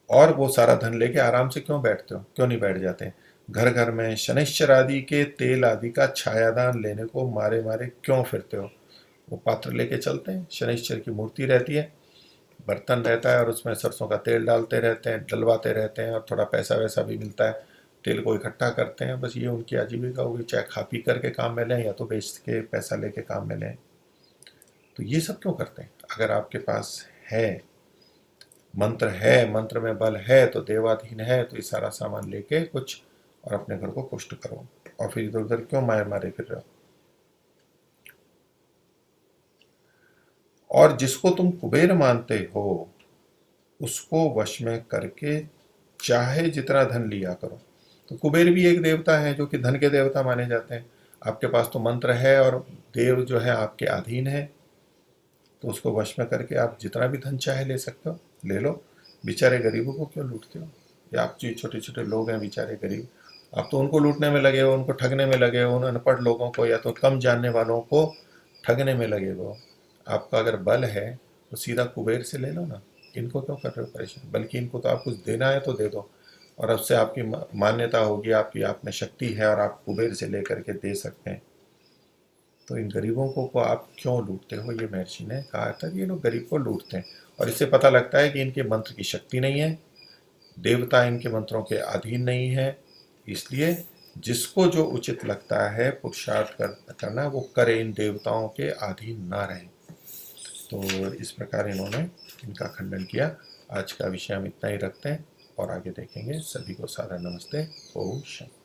और वो सारा धन लेके आराम से क्यों बैठते हो, क्यों नहीं बैठ जाते? घर घर में शनिश्चर आदि के तेल आदि का छायादान लेने को मारे मारे क्यों फिरते हो? वो पात्र लेके चलते हैं, शनिश्चर की मूर्ति रहती है, बर्तन रहता है और उसमें सरसों का तेल डालते रहते हैं, डलवाते रहते हैं और थोड़ा पैसा वैसा भी मिलता है। तेल को इकट्ठा करते हैं, बस ये उनकी आजीविका होगी, चाहे खा पी करके काम में लें या तो बेच के पैसा लेके काम में लें। तो ये सब क्यों करते हैं? अगर आपके पास है, मंत्र है, मंत्र में बल है, तो देवाधीन है, तो ये सारा सामान लेके कुछ और अपने घर को पुष्ट करो। और फिर इधर उधर क्यों मारे मारे फिर रहे हो? और जिसको तुम कुबेर मानते हो उसको वश में करके चाहे जितना धन लिया करो। तो कुबेर भी एक देवता है जो कि धन के देवता माने जाते हैं। आपके पास तो मंत्र है और देव जो है आपके अधीन है, तो उसको वश में करके आप जितना भी धन चाहे ले सकते हो, ले लो। बेचारे गरीबों को क्यों लूटते हो? या आप जो छोटे छोटे लोग हैं बेचारे गरीब, आप तो उनको लूटने में लगे हो, उनको ठगने में लगे हो, उन अनपढ़ लोगों को या तो कम जानने वालों को ठगने में लगे हो। आपका अगर बल है तो सीधा कुबेर से ले लो ना, इनको क्यों कर रहे हो परेशान? बल्कि इनको तो आप कुछ देना है तो दे दो, और अब से आपकी मान्यता होगी, आपकी आप में शक्ति है और आप कुबेर से लेकर के दे सकते हैं। तो इन गरीबों को आप क्यों लूटते हो? ये महर्षि ने कहा था कि ये लोग गरीब को लूटते हैं। और इससे पता लगता है कि इनके मंत्र की शक्ति नहीं है, देवता इनके मंत्रों के अधीन नहीं है। इसलिए जिसको जो उचित लगता है पुरुषार्थ करना वो करे, इन देवताओं के अधीन ना रहे। तो इस प्रकार इन्होंने इनका खंडन किया। आज का विषय हम इतना ही रखते हैं और आगे देखेंगे। सभी को सादर नमस्ते। ओम शांति।